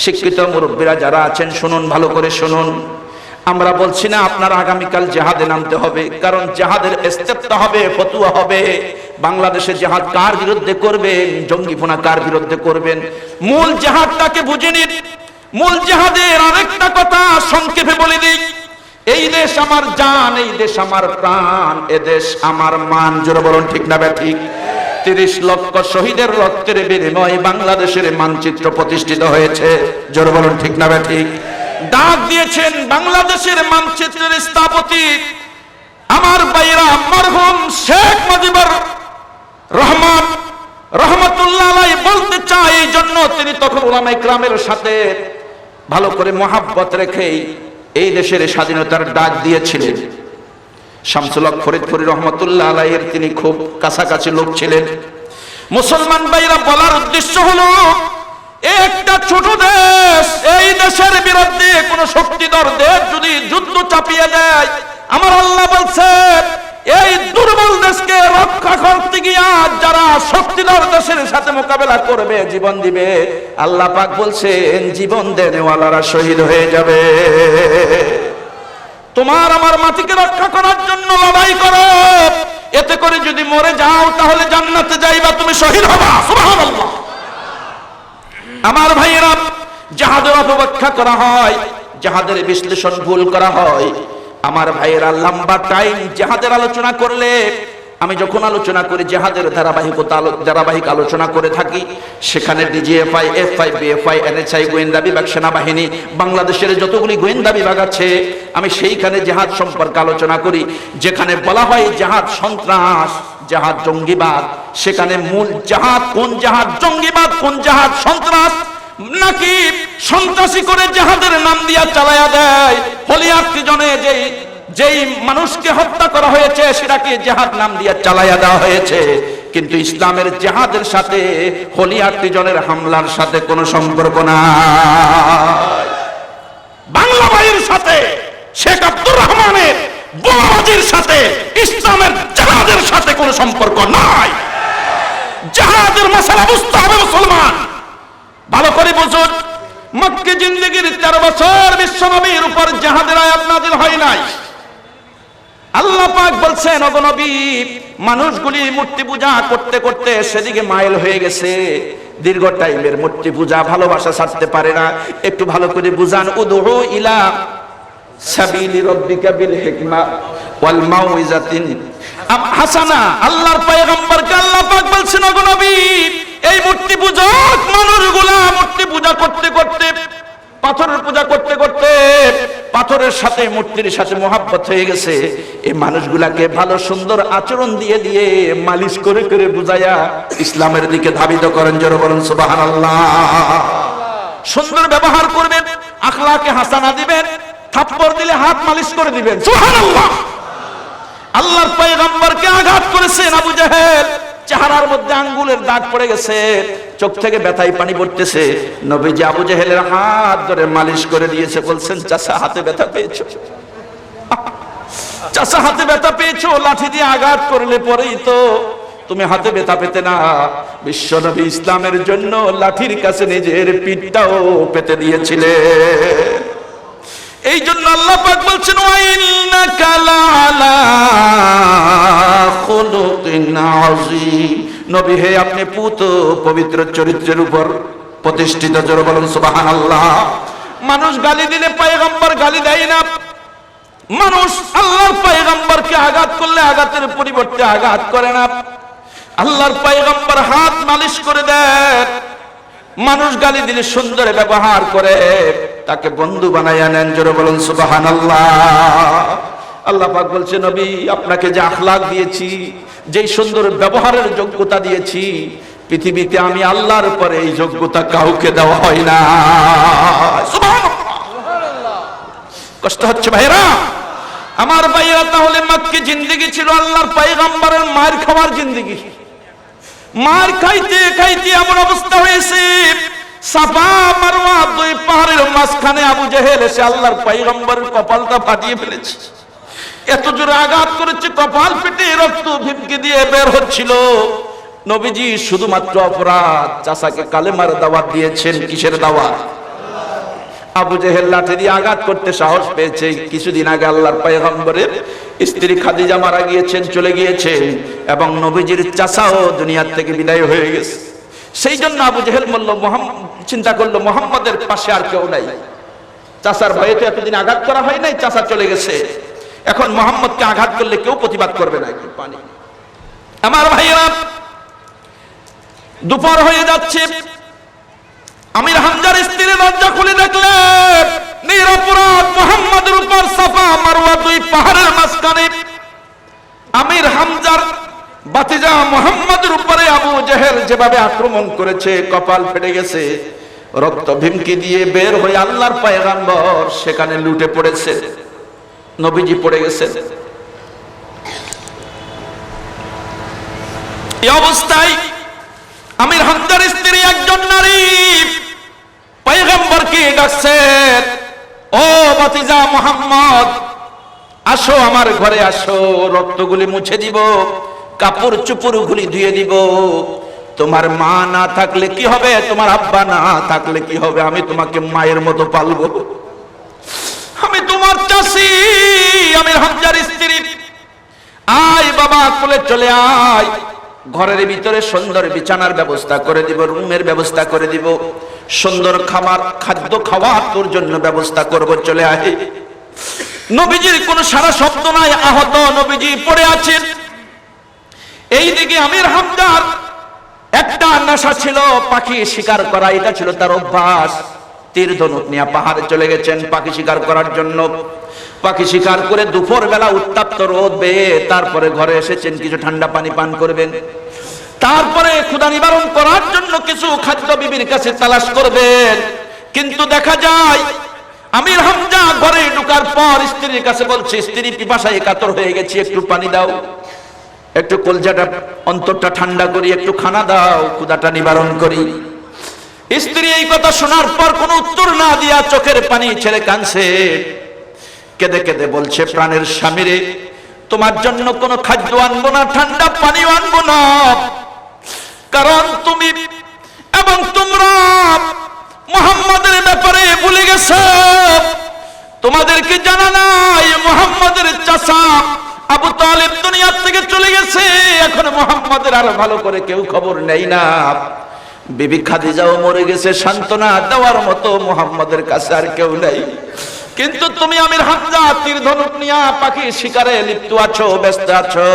শিক্ষিত মুরব্বীরা যারা আছেন শুনুন, ভালো করে শুনুন। আমরা বলছি না আপনারা আগামীকাল জিহাদে নামতে হবে, কারণ জিহাদের ইস্তেফতা হবে, ফতোয়া হবে। বাংলাদেশে জিহাদ কার বিরুদ্ধে করবেন, জঙ্গিপনা কার বিরুদ্ধে করবেন, মূল জিহাদটাকে বুঝে নিন। মূল জিহাদের আরেকটা কথা সংক্ষেপে বলে দিই। এই দেশ আমার জান, এই দেশ আমার প্রাণ, এ দেশ আমার মান। জোরে বলুন ঠিক না ঠিক? 30 লক্ষ শহীদের রক্তের বিনিময়ে বাংলাদেশের মানচিত্র প্রতিষ্ঠিত হয়েছে। জোরে বলুন ঠিক না ঠিক? ডাক দিয়েছেন বাংলাদেশের মানচিত্রের স্থপতি আমার ভাইরা মরহুম শেখ মুজিবুর রহমান রহমতুল্লাহ আলাইহি। বলতে চাই এই জন্য তিনি তখন উলামায়ে কেরামের সাথে ভালো করে মহাব্বত রেখেই এই দেশের স্বাধীনতার ডাক দিয়েছিলেন। শামসুল হক ফরিদপুরি রহমতুল্লাহ আলাইহির তিনি খুব কাছাকাছি লোক ছিলেন। মুসলমান ভাইরা বলার উদ্দেশ্য হলো, একটা ছোট দেশ, এই দেশের বিরুদ্ধে কোন শক্তিধর দেশ যদি যুদ্ধ চাপিয়ে দেয়, আমার আল্লাহ বলছেন এই দুর্বল দেশকে রক্ষা করতে গিয়া যারা শক্তিধর দেশের সাথে মোকাবেলা করবে, জীবন দিবে, আল্লাহ পাক বলছেন জীবন দেনেওয়ালারা শহীদ হয়ে যাবে। তোমার আমার মাটিকে রক্ষা করার জন্য লড়াই করো, এতে করে যদি মরে যাও তাহলে জান্নাতে যাইবা, তুমি শহীদ হবা। সুবহানাল্লাহ। আমার ভাইয়েরা, জিহাদের অপব্যাখ্যা করা হয়, জিহাদের বিশ্লেষণ ভুল করা হয়। আমার ভাইয়েরা, লম্বা টাইম জিহাদের আলোচনা করলে, আমি যখন আলোচনা করি জিহাদের ধারাবাহিক আলোচনা করে থাকি, সেখানে ডিজিএফআই, এফআই, বিএফআই, এনএসআই, গোয়েন্দা বিভাগ, সেনাবাহিনী, বাংলাদেশের যতগুলি গোয়েন্দা বিভাগ আছে, আমি সেইখানে জিহাদ সম্পর্কে আলোচনা করি। যেখানে বলা হয় জিহাদ সন্ত্রাস, জিহাদ জঙ্গিবাদ, সেখানে মূল জিহাদ কোন, জিহাদ জঙ্গিবাদ কোন, জিহাদ সন্ত্রাস নাকি সন্ত্রাসী করে জিহাদের নাম দিয়া চালায়া দেয়। হলিয়ার্থী জনে যেই মানুষকে হত্যা করা হয়েছে সেটাকে জিহাদ নাম দিয়া চালায়া দেওয়া হয়েছে, কিন্তু ইসলামের জিহাদের সাথে হলিয়ার্থী জনের হামলার সাথে কোনো সম্পর্ক নাই। বাংলা ভাইয়ের সাথে শেখ আব্দুর রহমানের বোমাবাজির সাথে ইসলামের জিহাদের সাথে কোনো সম্পর্ক নাই। জিহাদের মাসালা বুঝতে হবে মুসলমান, ভালো করে বুঝুন। মক্কা জিন্দেগীর 13 বছর বিশ্বনবীর উপর জিহাদের আয়াত নাযিল হয় নাই। আল্লাহ পাক বলছেন, ওগো নবী, মানুষগুলি মূর্তি পূজা করতে করতে সেদিকে মাইল হয়ে গেছে। দীর্ঘ টাইমের মূর্তি পূজা, ভালোবাসা ছাড়তে পারে না। একটু ভালো করে বুঝান। উদউ ইলা সাবিলি রাব্বিকা বিল হিকমা ওয়াল মাউইজাতিন হাসানা। আল্লাহর পয়গম্বরকে আল্লাহ পাক বলছেন, ওগো নবী, এই মূর্তি পূজক মানুষগুলা মূর্তি পূজা করতে করতে, পাথরের পূজা করতে করতে পাথরের সাথে মূর্তির সাথে মোহাব্বত হয়ে গেছে। এই মানুষগুলাকে ভালো সুন্দর আচরণ দিয়ে দিয়ে মালিশ করে করে বুঝায়া ইসলামের দিকে ধাবিত করেন। জোরে বলেন সুবহানাল্লাহ। সুন্দর ব্যবহার করবেন, আখলাকে হাসানা দিবেন, থাপ্পড় দিলে হাত মালিশ করে দিবেন। সুবহানাল্লাহ। আল্লাহর পয়গম্বরকে আঘাত করেছেন আবু জেহেল, চেহারার মধ্যে আঙ্গুলের দাগ পড়ে গেছে, চোখ থেকে ব্যথায় পানি পড়তেছে। নবীজি আবু জেহেলের হাত ধরে মালিশ করে দিয়েছে, বলছেন চাচা হাতে ব্যথা পেয়েছো, চাচা হাতে ব্যথা পেয়েছো, লাঠি দিয়ে আঘাত করলে পরেই তো তুমি হাতে ব্যথা পেতে না। বিশ্বনবী ইসলামের জন্য লাঠির কাছে নিজের পিঠটাও পেতে দিয়েছিলেন। এই জন্য আল্লাহ পাক বলছেন, ওয়াইন্নাকা লাআলা খুলুকিন আযীম। নবী হে, আপনি পবিত্র চরিত্রের উপর প্রতিষ্ঠিত। জোরে বলুন সুবহানাল্লাহ। মানুষ গালি দিলে পয়গম্বর গালি দেয় না। মানুষ আল্লাহর পয়গম্বরকে আঘাত করলে আঘাতের পরিবর্তে আঘাত করে না। আল্লাহর পয়গম্বর হাত মালিশ করে দেন। মানুষ গালি দিলে সুন্দর ব্যবহার করে তাকে বন্ধু বানাইয়া নেন। জোরে বলুন সুবহানাল্লাহ। আল্লাহ পাক বলছে, নবী, আপনাকে যে আখলাক দিয়েছি, যেই সুন্দর ব্যবহারের যোগ্যতা দিয়েছি, পৃথিবীতে আমি আল্লাহর উপরে এই যোগ্যতা কাউকে দেওয়া হয় না। সুবহানাল্লাহ। কষ্ট হচ্ছে ভাইরা আমার। ভাইরা, তাহলে মক্কি জিন্দেগি ছিল আল্লাহর পয়গম্বরের মার খাওয়ার জিন্দেগি। মার খাইতে খাইতে এমন অবস্থা হয়েছে, সাফা মারওয়া দুই পাহাড়ের মাঝখানে আবু জেহেল এসে আল্লাহর পয়গম্বরের কপালটা ফাটিয়ে ফেলেছে। এত জোরে আঘাত করেছে, কপাল ফেটে রক্ত ভিমকে দিয়ে বের হচ্ছিল। নবীজি শুধুমাত্র অপরাধ চাচাকে কালেমার দাওয়াত দিয়েছেন। কিসের দাওয়াত? আবু জেহেল লাঠি দিয়ে আঘাত করতে সাহস পেয়েছে। কিছুদিন আগে আল্লাহর পয়গম্বরের স্ত্রী খাদিজা মারা গিয়েছেন, চলে গিয়েছেন, এবং নবীজির চাচাও দুনিয়ার থেকে বিদায় হয়ে গেছে। সেই জন্য আবু জেহেল বলল, চিন্তা করলো মুহাম্মাদের পাশে আর কেউ নাই। চাচার ভয়ে তো এতদিন আঘাত করা হয় নাই, চাচা চলে গেছে, এখন মুহাম্মদকে আঘাত করলে কেউ প্রতিবাদ করবে না। একটু পানি। আমার ভাইয়েরা, দুপুর হয়ে যাচ্ছে। আমির হামজার স্ত্রী দরজা খুলে দেখলেন নিরপরাধ মুহাম্মাদের উপর সাফা মারওয়া দুই পাহাড়ের মাঝখানে আমির হামজার ভাতিজা মুহাম্মাদের উপরে আবু জেহেল যেভাবে আক্রমণ করেছে, কপাল ফেটে গেছে, রক্ত ভিমকি দিয়ে বের হয়ে আল্লাহর পয়গম্বর সেখানে লুটে পড়েছে। নবীজি পড়ে গেছেন। এই অবস্থায় আমির হামজার স্ত্রী একজন নারী পয়গম্বরকে ডাকছেন, ও ভাতিজা মুহাম্মদ, আসো আমার ঘরে আসো, রক্তগুলি মুছে দিব, কাপড় চুপড়গুলি ধুয়ে দিব। তোমার মা না থাকলে কি হবে, তোমার আব্বা না থাকলে কি হবে, আমি তোমাকে মায়ের মতো পালবো, আমি তোমার চাচি। আমির হামজার স্ত্রী, আয় বাবা, কোলে চলে আয়, ঘরের ভিতরে সুন্দর বিছানার ব্যবস্থা করে দিব, রুমের ব্যবস্থা করে দিব, সুন্দর খাদ্য খাওয়ার তোর জন্য ব্যবস্থা করব, চলে আয়। নবীজির কোনো সারা শব্দ নাই, আহত নবীজি পড়ে আছেন। এইদিকে আমির হামজার একটা নেশা ছিল, পাখি শিকার করা, এটা ছিল তার অভ্যাস। তীর ধনুক নিয়ে পাহাড়ে চলে গেছেন পাখি শিকার করার জন্য। পাখি শিকার করে দুপুর বেলা উত্তপ্ত রোদ বেয়ে তারপরে ঘরে এসেছেন, কিছু ঠান্ডা পানি পান করবেন, তারপরে ক্ষুধা নিবারণ করার জন্য কিছু খাদ্য বিবির কাছে তালাশ করবেন। কিন্তু দেখা যায় আমির হামজা ঘরে ঢোকার পর স্ত্রীর কাছে বলছে, স্ত্রী পিপাসায় কাতর হয়ে গেছি, একটু পানি দাও, একটু কলজাটা অন্তরটা ঠান্ডা করি, একটু খানা দাও, ক্ষুধাটা নিবারণ করি। স্ত্রী এই কথা শোনার পর কোনো উত্তর না দিয়া চোখের পানি ছেড়ে কাঁদছে, কেঁদে কেঁদে বলছে, প্রাণের স্বামীরে, তোমার জন্য কোনো খাদ্য আনবো না, ঠান্ডা পানিও আনবো না, কারণ তুমি এবং তোমরা মুহাম্মাদের ব্যাপারে ভুলে গেছো। তোমাদেরকে জানা নাই মুহাম্মাদের চাচা আবু তালিব দুনিয়া থেকে চলে গেছে, এখন মুহাম্মাদের আর ভালো করে কেউ খবর নেই না। বিবি খাদিজাও মরে গেছে, সান্ত্বনা দেওয়ার মতো মুহাম্মাদের কাছে আর কেউ নেই। কিন্তু তুমি আমির হামজা তীর ধনুক নিয়া পাখি শিকারে লিপ্ত আছো, ব্যস্ত আছো,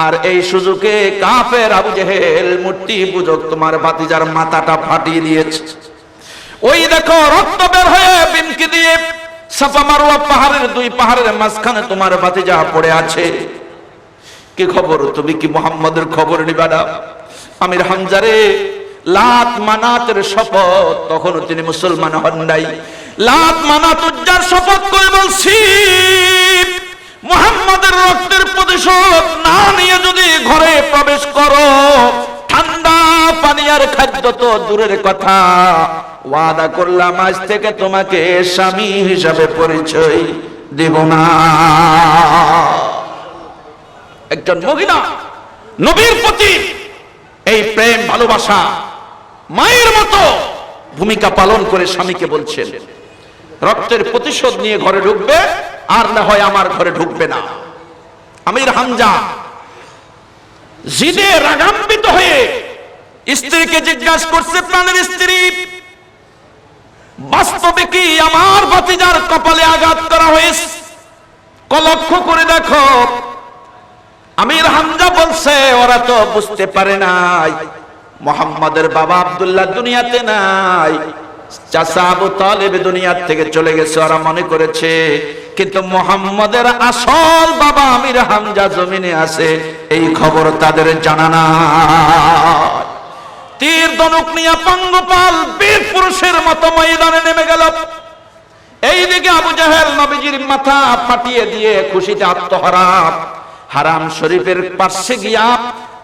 আর এই সুযোগে কাফের আবু জেহেল মূর্তি পূজক তোমার ভাতিজার মাথাটা ফাটিয়ে দিয়েছে। ওই দেখো রক্ত বের হয়ে বিমকি দিয়ে সাফা মারওয়া পাহাড়ের দুই পাহাড়ের মাঝখানে তোমার ভাতিজা পড়ে আছে। কি খবর, তুমি কি মুহাম্মাদের খবর নিবা না? আমির হামজারে লাত মানাতের শপথ, তখনও তিনি মুসলমান হন নাই, লাত মানাত উজ্জার শপথ করে বলছি, মুহাম্মাদের রক্তের প্রতিশোধ না নিয়ে যদি ঘরে প্রবেশ করো, ঠান্ডা পানি আর খাদ্য তো দূরের কথা, ওয়াদা করলাম আজ থেকে তোমাকে স্বামী হিসাবে পরিচয় দেব না। একজন মহিলা নবীর প্রতি এই প্রেম ভালোবাসা মায়ের মতো ভূমিকা পালন করে স্বামীকে বলছেন, রক্তের প্রতিশোধ নিয়ে ঘরে ঢুকবে, আর না হয় আমার ঘরে ঢুকবে না। আমির হামজা জিদে রাগান্বিত হয়ে স্ত্রীকে জিজ্ঞাসা করছে, প্রাণের স্ত্রী, বাস্তবে কি আমার ভাতিজার কপালে আঘাত করা হয়েছে? লক্ষ্য করে দেখো। আমির হামজা বলছে, ওরা তো বুঝতে পারে নাই মুহাম্মাদের বাবা আব্দুল্লাহ দুনিয়াতে নাই, চাচা আবু তালেব দুনিয়ার থেকে চলে গেছে, ওরা মনে করেছে, কিন্তু মুহাম্মাদের আসল বাবা আমির হামজা জমিনে আছে, এই খবর তাদের জানা না। তীর ধনুক নিয়ে পঙ্গপাল বীর পুরুষের মতো ময়দানে নেমে গেল। এইদিকে আবু জেহেল নবীজির মাথা ফাটিয়ে দিয়ে খুশিতে আত্মহারা, হারাম শরীফের পাশে গিয়া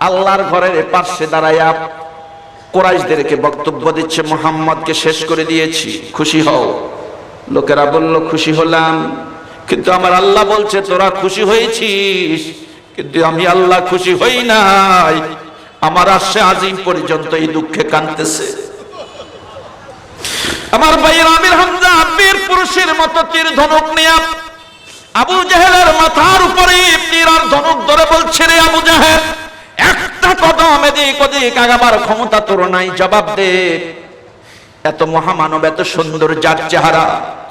আল্লাহর ঘরের পাশে দাঁড়াইয়া কুরাইশদেরকে বক্তব্য দিচ্ছে, মুহাম্মদকে শেষ করে দিয়েছি, খুশি হও। লোকেরা বলল, খুশি হলাম, কিন্তু আমার আল্লাহ বলছে তোরা খুশি হয়েছিস, কিন্তু আমি আল্লাহ খুশি হই নাই। আমার আরশে আজিম পর্যন্ত এই দুঃখে কাঁদতেছে। আমার ভাইয়ের আমির হামজা বীর পুরুষের মতো তীর ধনুক নিয়ে আবু জাহেলের মাথার উপরে তীর আর ধনুক ধরে বলছে, রে আবু জাহেল, একটা কদম এদিক ওদিক আগাবার ক্ষমতা তোর নাই, জবাব দে। এত মহামানব, এত সুন্দর যার চেহারা,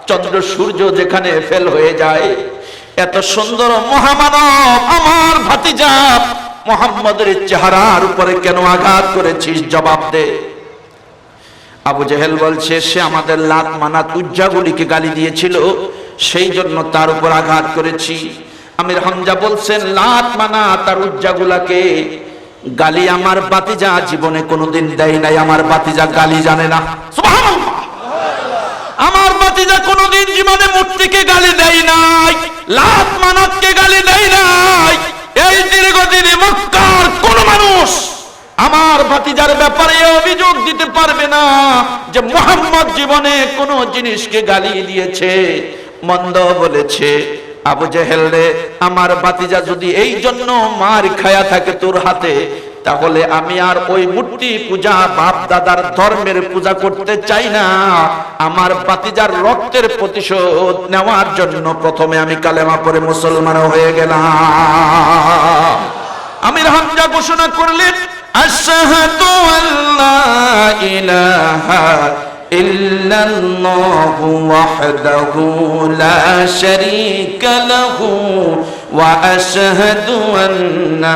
চন্দ্র সূর্য যেখানে ফেল হয়ে যায়, এত সুন্দর মহামানব আমার ভাতিজা মুহাম্মদের চেহারার উপরে কেন আঘাত করেছিস, জবাব দে। আবু জেহেল বলছে, সে আমাদের লাত মানাত উজ্জাগুলিকে গালি দিয়েছিল, সেই জন্য তার উপর আঘাত করেছি। আমির হামজা বলছেন, লাত মানাত আর উজ্জাগুলাকে গালি আমার বাতিজা জীবনে কোনোদিন দেয় নাই, আমার বাতিজা গালি জানে না। সুবহানাল্লাহ। আমার বাতিজা কোনোদিন জীবনে মূর্তিকে গালি দেয় নাই, লাত মানাতকে গালি দেয় নাই। এই দীর্ঘদিনে মক্কার কোন মানুষ আমার ভাতিজার ব্যাপারে অভিযোগ দিতে পারবে না যে মুহাম্মদ জীবনে কোন জিনিসকে গালি দিয়েছে, মন্দ বলেছে। আবু জেহেল রে, আমার ভাতিজা যদি এই জন্য মার খায়া থাকে তোর হাতে, তাহলে আমি আর ওই মূর্তি পূজা, বাপ দাদার ধর্মের পূজা করতে চাই না। আমার ভাতিজার রক্তের প্রতিশোধ নেওয়ার জন্য প্রথমে আমি কালেমা পড়ে মুসলমান হয়ে গেলাম। আমির হামজা ঘোষণা করলেন, আশহাদু আল্লা ইলাহা ইল্লাল্লাহু ওয়াহদাহু লা শারীকা লাহু ওয়া আশহাদু আন্না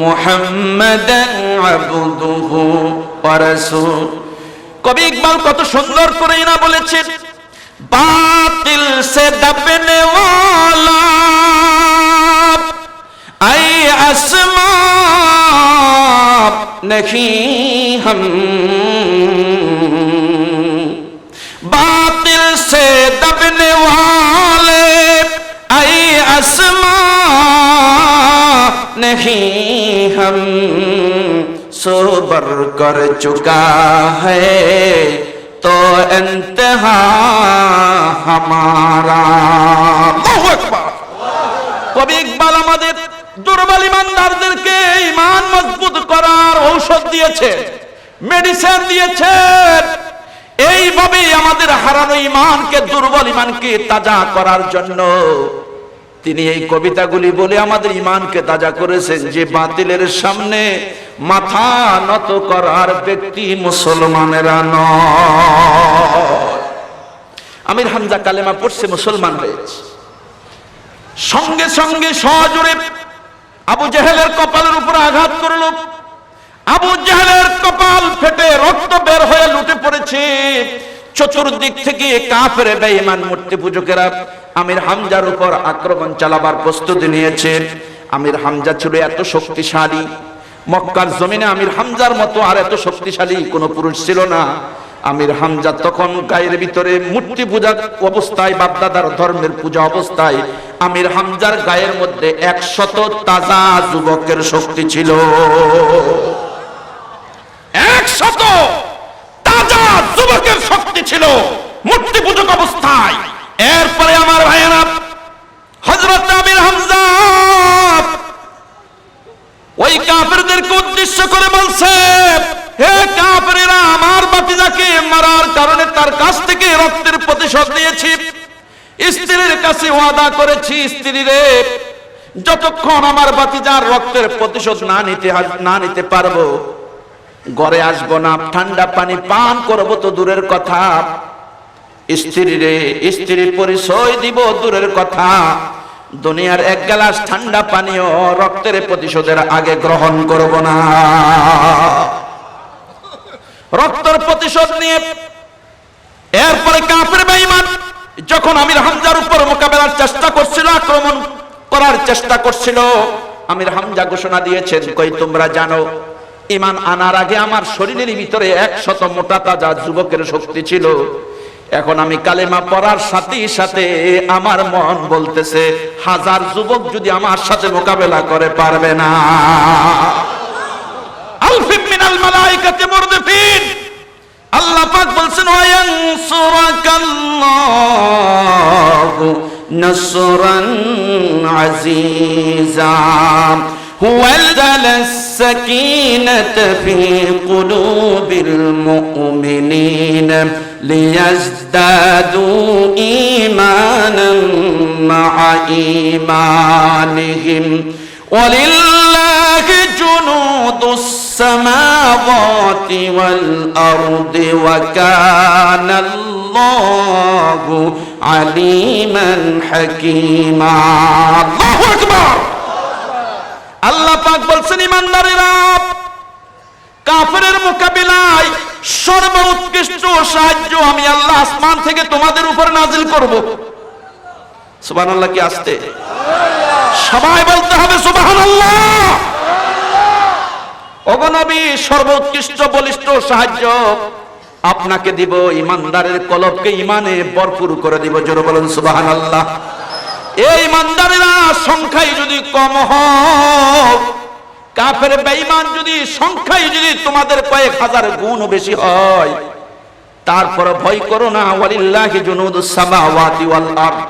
মুহাম্মাদান আবদুহু ওয়া রাসূল। কবি ইকবাল কত সুন্দর করে না বলেছেন, বাতিল সে দবনে ওয়ালা আই আসমা नहीं हम, बातिल से दबने वाले ऐ अस्मा नहीं हम, सोबर कर चुका है तो इंतहा हमारा। কবি ইকবাল আমাদের দুর্বল ইমানদারদেরকে ঈমান মজবুত করার ঔষধ দিয়েছে, মেডিসিন দিয়েছেন। এইভাবে আমাদের হারানো ঈমানকে, দুর্বল ঈমানকে তাজা করার জন্য তিনি এই কবিতাগুলি বলে আমাদের ঈমানকে তাজা করেছেন, যে বাতিলের সামনে মাথা নত করার ব্যক্তি মুসলমানেরা নয়। আমির হামজা কালেমা পড়ছে, মুসলমান হয়েছে। সঙ্গে সঙ্গে সজোরে আবু জেহেলের কপালের উপর আঘাত করল। আবু জেহেলের কপাল ফেটে রক্ত বের হয়ে লুটে পড়েছে। চতুর্দিক থেকে কাফের বেঈমান মূর্তি পূজকেরা আমির হামজার উপর আক্রমণ চালাবার প্রস্তুতি নিয়েছেন। আমির হামজা ছিল এত শক্তিশালী, মক্কার জমিনে আমির হামজার মতো আর এত শক্তিশালী কোনো পুরুষ ছিল না। আমির হামজা তখন গায়ের ভিতরে মূর্তি পূজা অবস্থায়, বাপদাদার ধর্মের পূজা অবস্থায় আমির হামজার গায়ের মধ্যে 100 তাজা যুবকের শক্তি ছিল। 100 তাজা যুবকের শক্তি ছিল মূর্তি পূজক অবস্থায়। এরপরে আমার ভাইয়েরা, হযরত আমির হামজা ওই কাফেরদেরকে উদ্দেশ্য করে বলছে, হে কাফেরেরা, আমার ভাতিজাকে মারার কারণে তার কাছ থেকে রক্তের প্রতিশোধ নিয়েছি। স্ত্রীর কাছে ওয়াদা করেছি, স্ত্রী রে, যতক্ষণ আমার ভাতিজার রক্তের প্রতিশোধ না নিতে পারবো, ঘরে আসবো না, ঠান্ডা পানি পান করবো তো দূরের কথা, স্ত্রী রে, স্ত্রীর পরিচয় দিব দূরের কথা, দুনিয়ার এক গ্লাস ঠান্ডা পানিও রক্তের প্রতিশোধের আগে গ্রহণ করব না। রক্তের প্রতিশোধ নিয়ে এরপরে কাফের বেঈমান যখন আমির হামজার উপর মোকাবেলার চেষ্টা করছিল, আক্রমণ করার চেষ্টা করছিল, আমির হামজা ঘোষণা দিয়েছেন, কই তোমরা জানো ঈমান আনার আগে আমার শরীরের ভিতরে 100 মোটা তাজা যুবকের শক্তি ছিল। এখন আমি কালেমা পড়ার সাথে সাথে আমার মন বলতেছে 1000 যুবক যদি আমার সাথে মোকাবেলা করে পারবে না। আলফিন মিনাল মালাইকাতি মুরদিফিন, আল্লাহ পাক বলছেন, ওয়ায়ানসুরাকাল্লাহু نصرا عزيزا هو أنزل السكينة في قلوب المؤمنين ليزدادوا إيمانا مع إيمانهم ولله جنود السماوات والأرض وكان الله عليما حكيما الله أكبر আল্লাহ পাক বলছেন ঈমানদারেরা কাফেরের মোকাবিলায় সর্বোৎকৃষ্ট সাহায্য আমি আল্লাহ আসমান থেকে তোমাদের উপর নাজিল করব। সুবহানাল্লাহ কি আসতে সবাই বলতে হবে সুবহানাল্লাহ। ওগো নবী সর্বোৎকৃষ্ট বলিষ্ঠ সাহায্য আপনাকে দিব, ঈমানদারের কলবকে ঈমানে ভরপুর করে দিব। জোরে বলুন সুবহানাল্লাহ। এই ঈমানদারেরা সংখ্যায় যদি কম হয়, কাফের বেঈমান যদি সংখ্যায় যদি তোমাদের কয়েক হাজার গুণ বেশি হয়, তারপর ভয় করো না। ওয়ালিল্লাহি জুনুদুস সামাওয়াতি ওয়াল আরদ,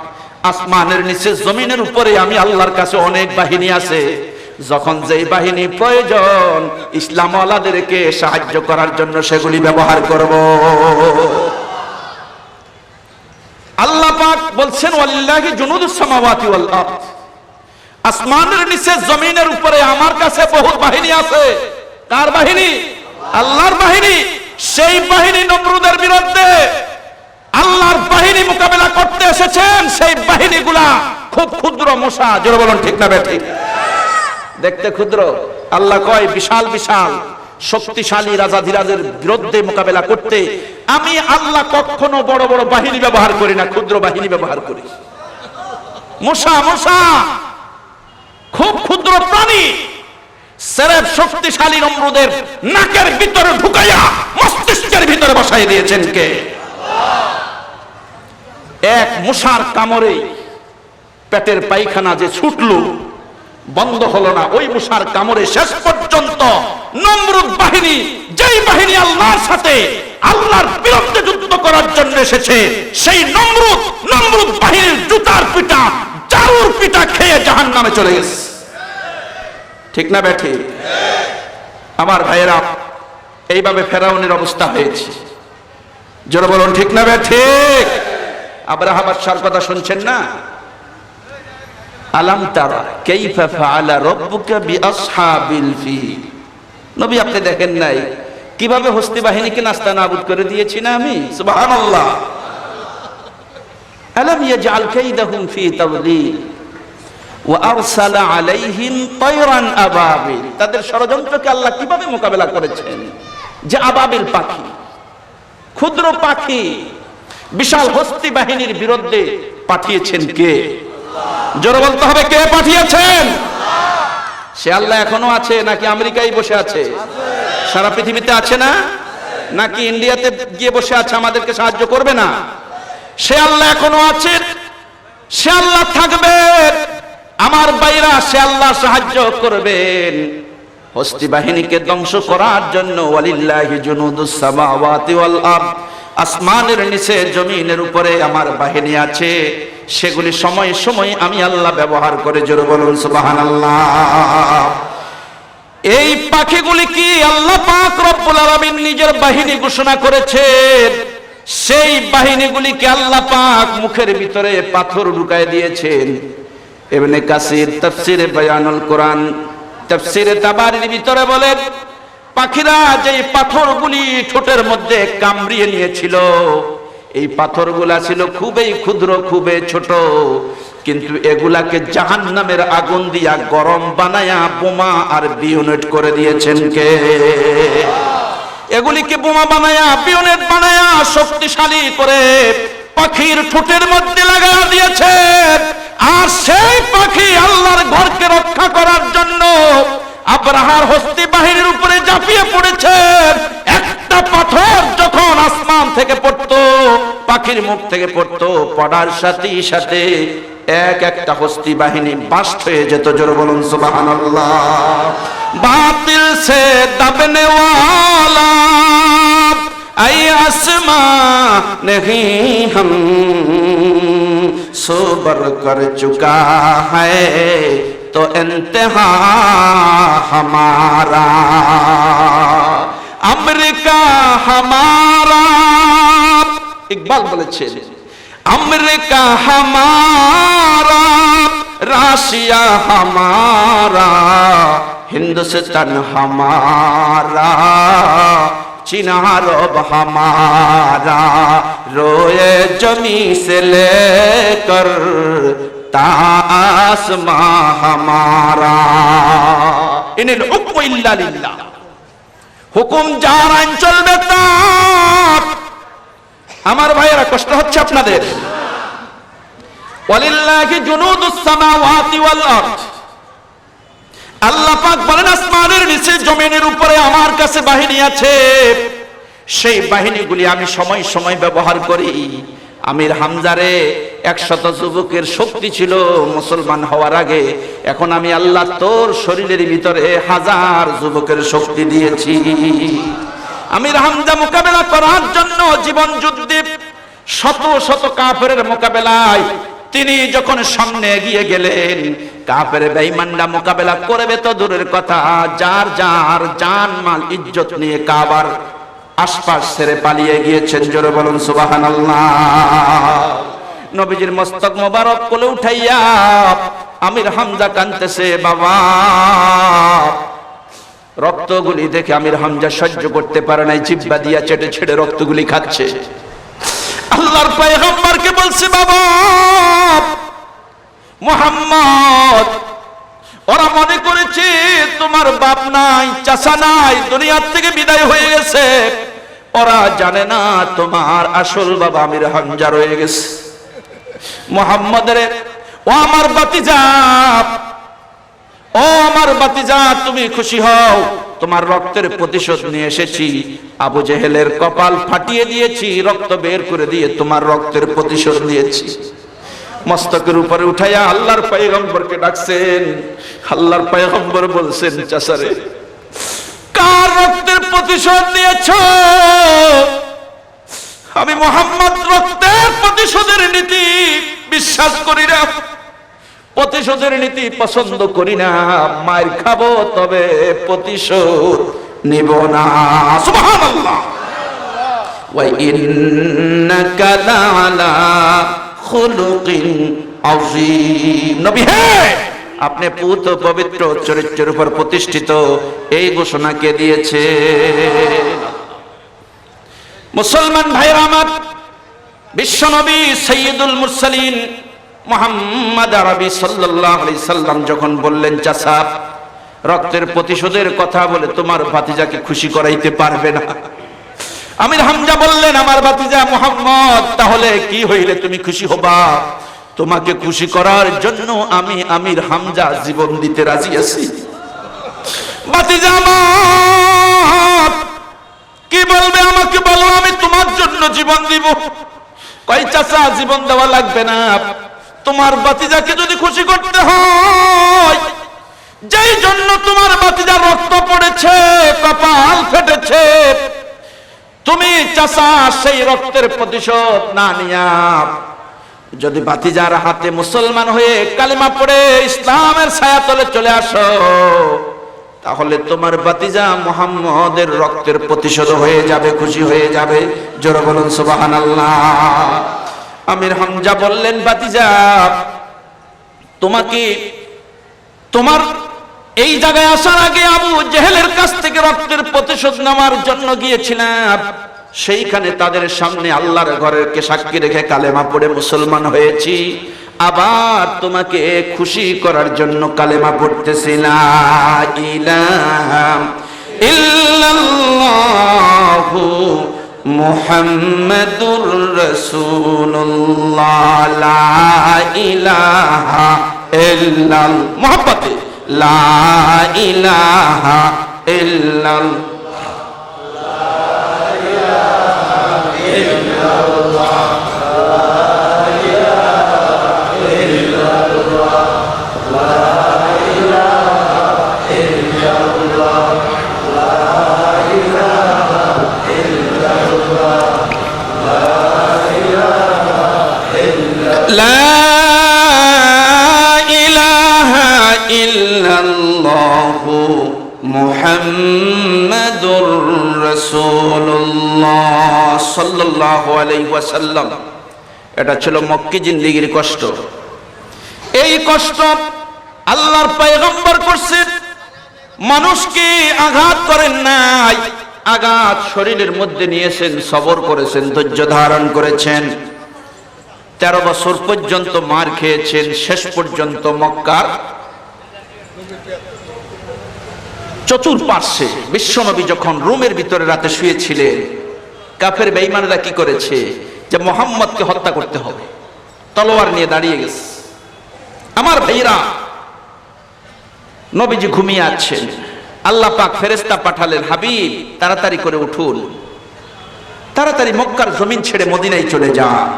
আসমানের নিচে জমিনের উপরে আমি আল্লাহর কাছে অনেক বাহিনী আছে। যখন যেই বাহিনী প্রয়োজন ইসলাম ওয়ালাদেরকে সাহায্য করার জন্য সেগুলি ব্যবহার করব। আল্লাহ পাক বলছেন ওয়ালিল্লাহি জুনুদুস সামাওয়াতি ওয়াল আরদ, আসমানের নিচে জমিনের উপরে আমার কাছে বহুত বাহিনী আছে। কার বাহিনী? আল্লাহর বাহিনী। সেই বাহিনী নমরুদের বিরুদ্ধে আল্লাহর বাহিনী মোকাবেলা করতে এসেছেন। সেই বাহিনীগুলা খুব ক্ষুদ্র মশা। জোরে বলুন ঠিক না বেঠিক? দেখতে ক্ষুদ্র, আল্লাহ কয় বিশাল বিশাল শক্তিশালী রাজাধিরাজের বিরুদ্ধে মোকাবেলা করতে আমি আল্লাহ কখনো বড় বড় বাহিনী ব্যবহার করি না, ক্ষুদ্র বাহিনী ব্যবহার করি। মশা মশা খুব ক্ষুদ্র প্রাণী, সেরেফ শক্তিশালী নমরুদের নাকের ভিতরে ঢুকাইয়া মস্তিষ্কের ভিতরে বসাই দিয়েছেন কে? এক মশার কামড়ে পেটের পায়খানা যে ছুটলো বন্ধ হলো না, ওই মশার কামড়ে শেষ পর্যন্ত নমরুদ বাহিনী, যেই বাহিনী আল্লাহর সাথে আল্লাহর বিরুদ্ধে যুদ্ধ করার জন্য এসেছে, সেই নমরুদ বাহিনীর জুতার পিটা, চারুর পিটা খেয়ে জাহান্নামে চলে গেছে। ঠিক না বেঠি? আমার ভাইয়েরা, এইভাবে ফেরাউনের অবস্থা হয়েছে। জোরে বলুন ঠিক না বেঠিক? আব্রাহা বাদশার কথা শুনছেন না? আলাম তারা কাইফা ফাআলা রাব্বুকা বিআসহাবিল ফিল। নবী আপনি দেখেন নাই কিভাবে হস্তি বাহিনীকে নাস্তানাবুদ করে দিয়েছি না আমি? সুবহানাল্লাহ। আলাম ইয়াজআল কাইদাহুম ফি তাদলিল ওয়া আরসালা আলাইহিম তায়রান আবাবিল। তাদের ষড়যন্ত্রকে আল্লাহ কিভাবে মোকাবেলা করেছেন? যে আবাবিল পাখি, ক্ষুদ্র পাখি বিশাল হস্তি বাহিনীর বিরুদ্ধে পাঠিয়েছেন কে? জোরে বলতে হবে কে পাঠিয়েছেন? সে আল্লাহ এখনো আছে নাকি আমেরিকায় বসে আছে? সারা পৃথিবীতে আছে না? নাকি ইন্ডিয়াতে গিয়ে বসে আছে আমাদেরকে সাহায্য করবে না? সে আল্লাহ এখনো আছে, সে আল্লাহ থাকবেন। আমার ভাইরা, সে আল্লাহ সাহায্য করবেন হস্তি বাহিনীকে ধ্বংস করার জন্য। ওয়ালিল্লাহি জুনুদুস সামাওয়াতি ওয়াল আরদ, আসমানের নিচে জমিনের উপরে আমার বাহিনী আছে, সেগুলি সময় সময় আমি আল্লাহ ব্যবহার করে। জোরে বলুন সুবহানাল্লাহ। এই পাখিগুলি কি আল্লাহ পাক রব্বুল আলামিন নিজের বাহিনী ঘোষণা করেছেন। সেই বাহিনীগুলিকে আল্লাহ পাক মুখের ভিতরে পাথর ঢুকায় দিয়েছেন। ইবনে কাসির তাফসিরে বায়ানুল কোরআন, তাফসিরে তাবারির ভিতরে বলেন, পাখিরা যে পাথরগুলি ঠোঁটের মধ্যে কামড়িয়ে নিয়েছিল, এই পাথরগুলা ছিল খুবই ক্ষুদ্র, খুবই ছোট, কিন্তু এগুলাকে জাহান্নামের আগুন দিয়া গরম বানায়া বোমা আর বিয়নেট করে দিয়েছেন কে? এগুলিকে বোমা বানায়া, বিয়নেট বানায়া শক্তিশালী করে পাখির ঠোঁটের মধ্যে লাগানো দিয়েছেন। আর সেই পাখি আল্লাহর ঘরকে রক্ষা করার জন্য আব্রাহার হস্তি বাহিনীর উপরে ঝাঁপিয়ে পড়েছেন। একটা পাথর যখন আসমান থেকে পড়তো, পাখির মুখ থেকে পড়তো, পড়ার সাথে সাথে এক একটা হস্তি বাহিনী বাস্ট হয়ে যেত। জোরে বলুন সুবহানাল্লাহ। বাতিল সে দবনে ওয়ালা আই আসমা नहीं हम सबर कर चुका है तो इंतहा हमारा अमेरिका हमारा इकबाल বলেছেন अमेरिका हमारा राशिया हमारा हिंदुस्तान हमारा चीना अरब हमारा रोए जमी से लेकर तासमां हमारा इनिल हुक्म इल्ला लिल्लाह হুকুম যার আইন চলবে তার। আমার ভাইয়েরা কষ্ট হচ্ছে আপনাদের? ওয়ালিল্লাহি জুনুদুস সামাওয়াতি ওয়াল আরদ, আল্লাহ পাক বলেন আসমানের নিচে জমিনের উপরে আমার কাছে বাহিনী আছে, সেই বাহিনীগুলি আমি সময় সময় ব্যবহার করি। আমির হামজারে 100 যুবকের শক্তি ছিল মুসলমান হওয়ার আগে, এখন আমি আল্লাহ তোর শরীরের ভিতরে 1000 যুবকের শক্তি দিয়েছি। আমির হামজা মোকাবেলা করার জন্য জীবন যুদ্ধে শত শত কাফেরের মোকাবেলায় তিনি যখন সামনে এগিয়ে গেলেন, কাফের বেঈমানরা মোকাবেলা করবে তো দূরের কথা, যার যার জান মাল ইজ্জত নিয়ে কাবার আশপাশ ছেড়ে পালিয়ে গিয়েছেন। জোরে বলুন সুবহানাল্লাহ। নবীজির মস্তক মোবারক কোলে উঠাইয়া আমির হামজা কাঁদতেছে, বাবা। রক্তগুলি দেখে আমির হামজা সহ্য করতে পারে নাই, জিহ্বা দিয়া চেটে ছেড়ে রক্তগুলি খাচ্ছে। আল্লাহর পয়গম্বরকে বলছে, বাবা মুহাম্মদ, ওরা মনে করেছে তোমার বাপ নাই, চাচা নাই, দুনিয়ার থেকে বিদায় হয়ে গেছে। ওরা জানে না তোমার আসল বাবা আমির হামজা রয়ে গেছে। মুহাম্মদের ও আমার বাতিজা, ও আমার বাতিজা, তুমি খুশি হও, তোমার রক্তের প্রতিশোধ নিয়ে এসেছি। আবু জেহেলের কপাল ফাটিয়ে দিয়েছি, রক্ত বের করে দিয়ে তোমার রক্তের প্রতিশোধ নিয়েছি। মস্তকের উপরে উঠাইয়া আল্লাহর পয়গম্বরকে ডাকছেন। আল্লাহর পয়গম্বর বলছেন, চাচারে কার রক্তের প্রতিশোধ নিয়েছো? আমি মুহাম্মদ রক্তের প্রতিশোধের নীতি বিশ্বাস করি না, প্রতিশোধের নীতি পছন্দ করি না। মার খাবো তবে প্রতিশোধ নিব না। সুবহানাল্লাহ। ওয়া ইন্নাকা লাআলা খুলুকিন আযীম। নবী হে, আপনি পুত পবিত্র চরিত্রের উপর প্রতিষ্ঠিত, এই ঘোষণা কে দিয়েছে? মুসলমান ভাইরা আমার, বিশ্বনবী সাইয়্যিদুল মুরসালিন মুহাম্মদ আরবি সাল্লাল্লাহু আলাইহি সাল্লাম যখন বললেন, চাচা রক্তের প্রতিশোধের কথা বলে তোমার ভাতিজাকে খুশি করাইতে পারবে না। আমির হামজা বললেন, আমার ভাতিজা মুহাম্মদ, তাহলে কি হইলে তুমি খুশি হবা? তোমাকে খুশি করার জন্য আমি আমির হামজা জীবন দিতে রাজি আছি। ভাতিজা আমার কি বলবে আমাকে বলো, আমি তোমার জন্য জীবন দিব। কই চাচা, জীবন দেওয়া লাগবে না, তোমার ভাতিজাকে যদি খুশি করতে হয়, যেই জন্য তোমার ভাতিজার রক্ত পড়েছে, কপাল ফেটেছে, তুমি চাচা সেই রক্তের প্রতিশোধ না নিয়া যদি ভাতিজার হাতে মুসলমান হয়ে কালেমা পড়ে ইসলামের ছায়াতলে চলে আসো, তাহলে তোমার ভাতিজা মুহাম্মদের রক্তের প্রতিশোধ হয়ে যাবে, খুশি হয়ে যাবে। জোরে বলুন সুবহানাল্লাহ। আমির হামজা বললেন, ভাতিজা তোমাকে, তোমার এই জায়গায় আসার আগে আবু জেহেলের কাছ থেকে রক্তের প্রতিশোধ নেওয়ার জন্য গিয়েছিলাম, সেইখানে তাদের সামনে আল্লাহর ঘরেরকে সাক্ষী রেখে কালেমা পড়ে মুসলমান হয়েছি। আবার তোমাকে খুশি করার জন্য কালেমা পড়তেছি, লা ইলাহা ইল্লাল্লাহু মুহাম্মাদুর রাসূলুল্লাহ, লা ইলাহা ইল্লাল্লাহ, মুহাব্বতে লা ইলাহা ইল্লাল্লাহ, لا রাসূলুল্লাহ সাল্লাল্লাহু আলাইহি ওয়াসাল্লাম। এটা ছিল মক্কি জিন্দেগীর কষ্ট। এই কষ্ট আল্লাহর পয়গম্বর করছেন, মানুষকে আঘাত করেন নাই, আঘাত শরীরের মধ্যে নিয়েছেন, সবর করেছেন, ধৈর্য ধারণ করেছেন। 13 বছর পর্যন্ত মার খেয়েছেন, শেষ পর্যন্ত মক্কার চতুর্পার্শ্বে বিশ্বনবী যখন রুমের ভিতরে রাতে শুয়েছিলেন, কাফের বেঈমানরা কি করেছে, যে মুহাম্মদকে হত্যা করতে হবে, তলোয়ার নিয়ে দাঁড়িয়ে গেছে। আমার ভাইরা, নবীজি ঘুমিয়ে আছেন, আল্লাহ পাক ফেরেশতা পাঠালেন, হাবিব তাড়াতাড়ি করে উঠুন, তাড়াতাড়ি মক্কার জমিন ছেড়ে মদিনায় চলে যান।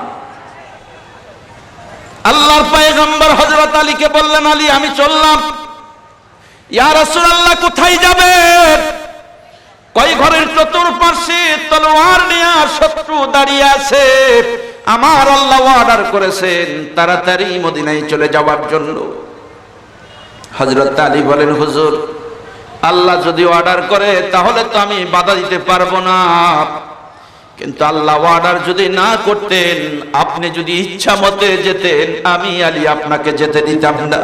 আল্লাহর পয়গম্বর হযরত আলীকে বললেন, আলী আমি চললাম। ইয়া রাসূলুল্লাহ কোথায় যাবেন? কয় ঘরের চতুর্পার্শ্বে তলোয়ার নিয়ে শত্রু দাঁড়িয়ে আছে, আমার আল্লাহ অর্ডার করেছেন তাড়াতাড়ি মদিনায় চলে যাওয়ার জন্য। হযরত আলী বলেন, হুজুর আল্লাহ যদি অর্ডার করে তাহলে তো আমি বাধা দিতে পারবো না, কিন্তু আল্লাহ অর্ডার যদি না করতেন, আপনি যদি ইচ্ছা মতে যেতেন, আমি আলী আপনাকে যেতে দিতাম না।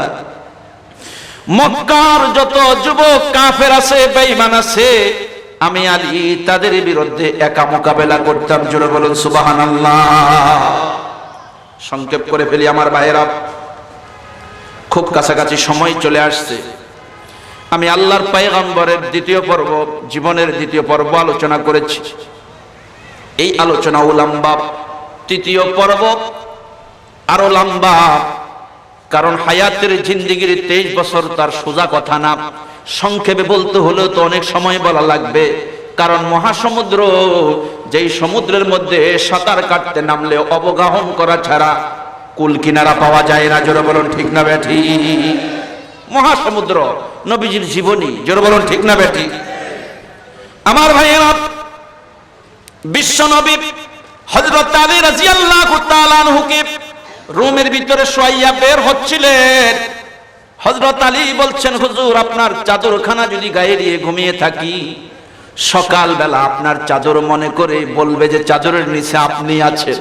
মক্কার যত যুবক কাফের আছে, বেঈমান আছে, আমি আলী তাদের বিরুদ্ধে একা মোকাবেলা করতাম। জোরে বলুন সুবহানাল্লাহ। সংক্ষেপ করে ফেলি আমার ভাইয়েরা, খুব কাছাকাছি সময় চলে আসছে। আমি আল্লাহর পয়গম্বরের দ্বিতীয় পর্ব, জীবনের দ্বিতীয় পর্ব আলোচনা করেছি। এই আলোচনাও লম্বা, তৃতীয় পর্ব আরো লম্বা, কারণ হায়াতের জিন্দেগির 23 বছর তার সোজা কথা না, সংক্ষেপে বলতে হলেও তো অনেক সময় বলা লাগবে। কারণ মহাসমুদ্র, যেই সমুদ্রের মধ্যে সাঁতার কাটতে নামলে অবগাহন করা ছাড়া কুল কিনারা পাওয়া যায় না। জোরে বলুন ঠিক না বেঠি? মহাসমুদ্র নবীজির জীবনী। জোরে বলুন ঠিক না বেঠি? আমার ভাইয়েরা, বিশ্ব নবী হযরত আলী রাদিয়াল্লাহু তাআলা আনহুকে রুমের ভিতরে শোয়াইয়া বের হচ্ছিলেন। হযরত আলী বলছেন, হুজুর আপনার চাদরখানা যদি গায়ে দিয়ে ঘুমিয়ে থাকি, সকালবেলা আপনার চাদর মনে করে বলবে যে চাদরের নিচে আপনি আছেন,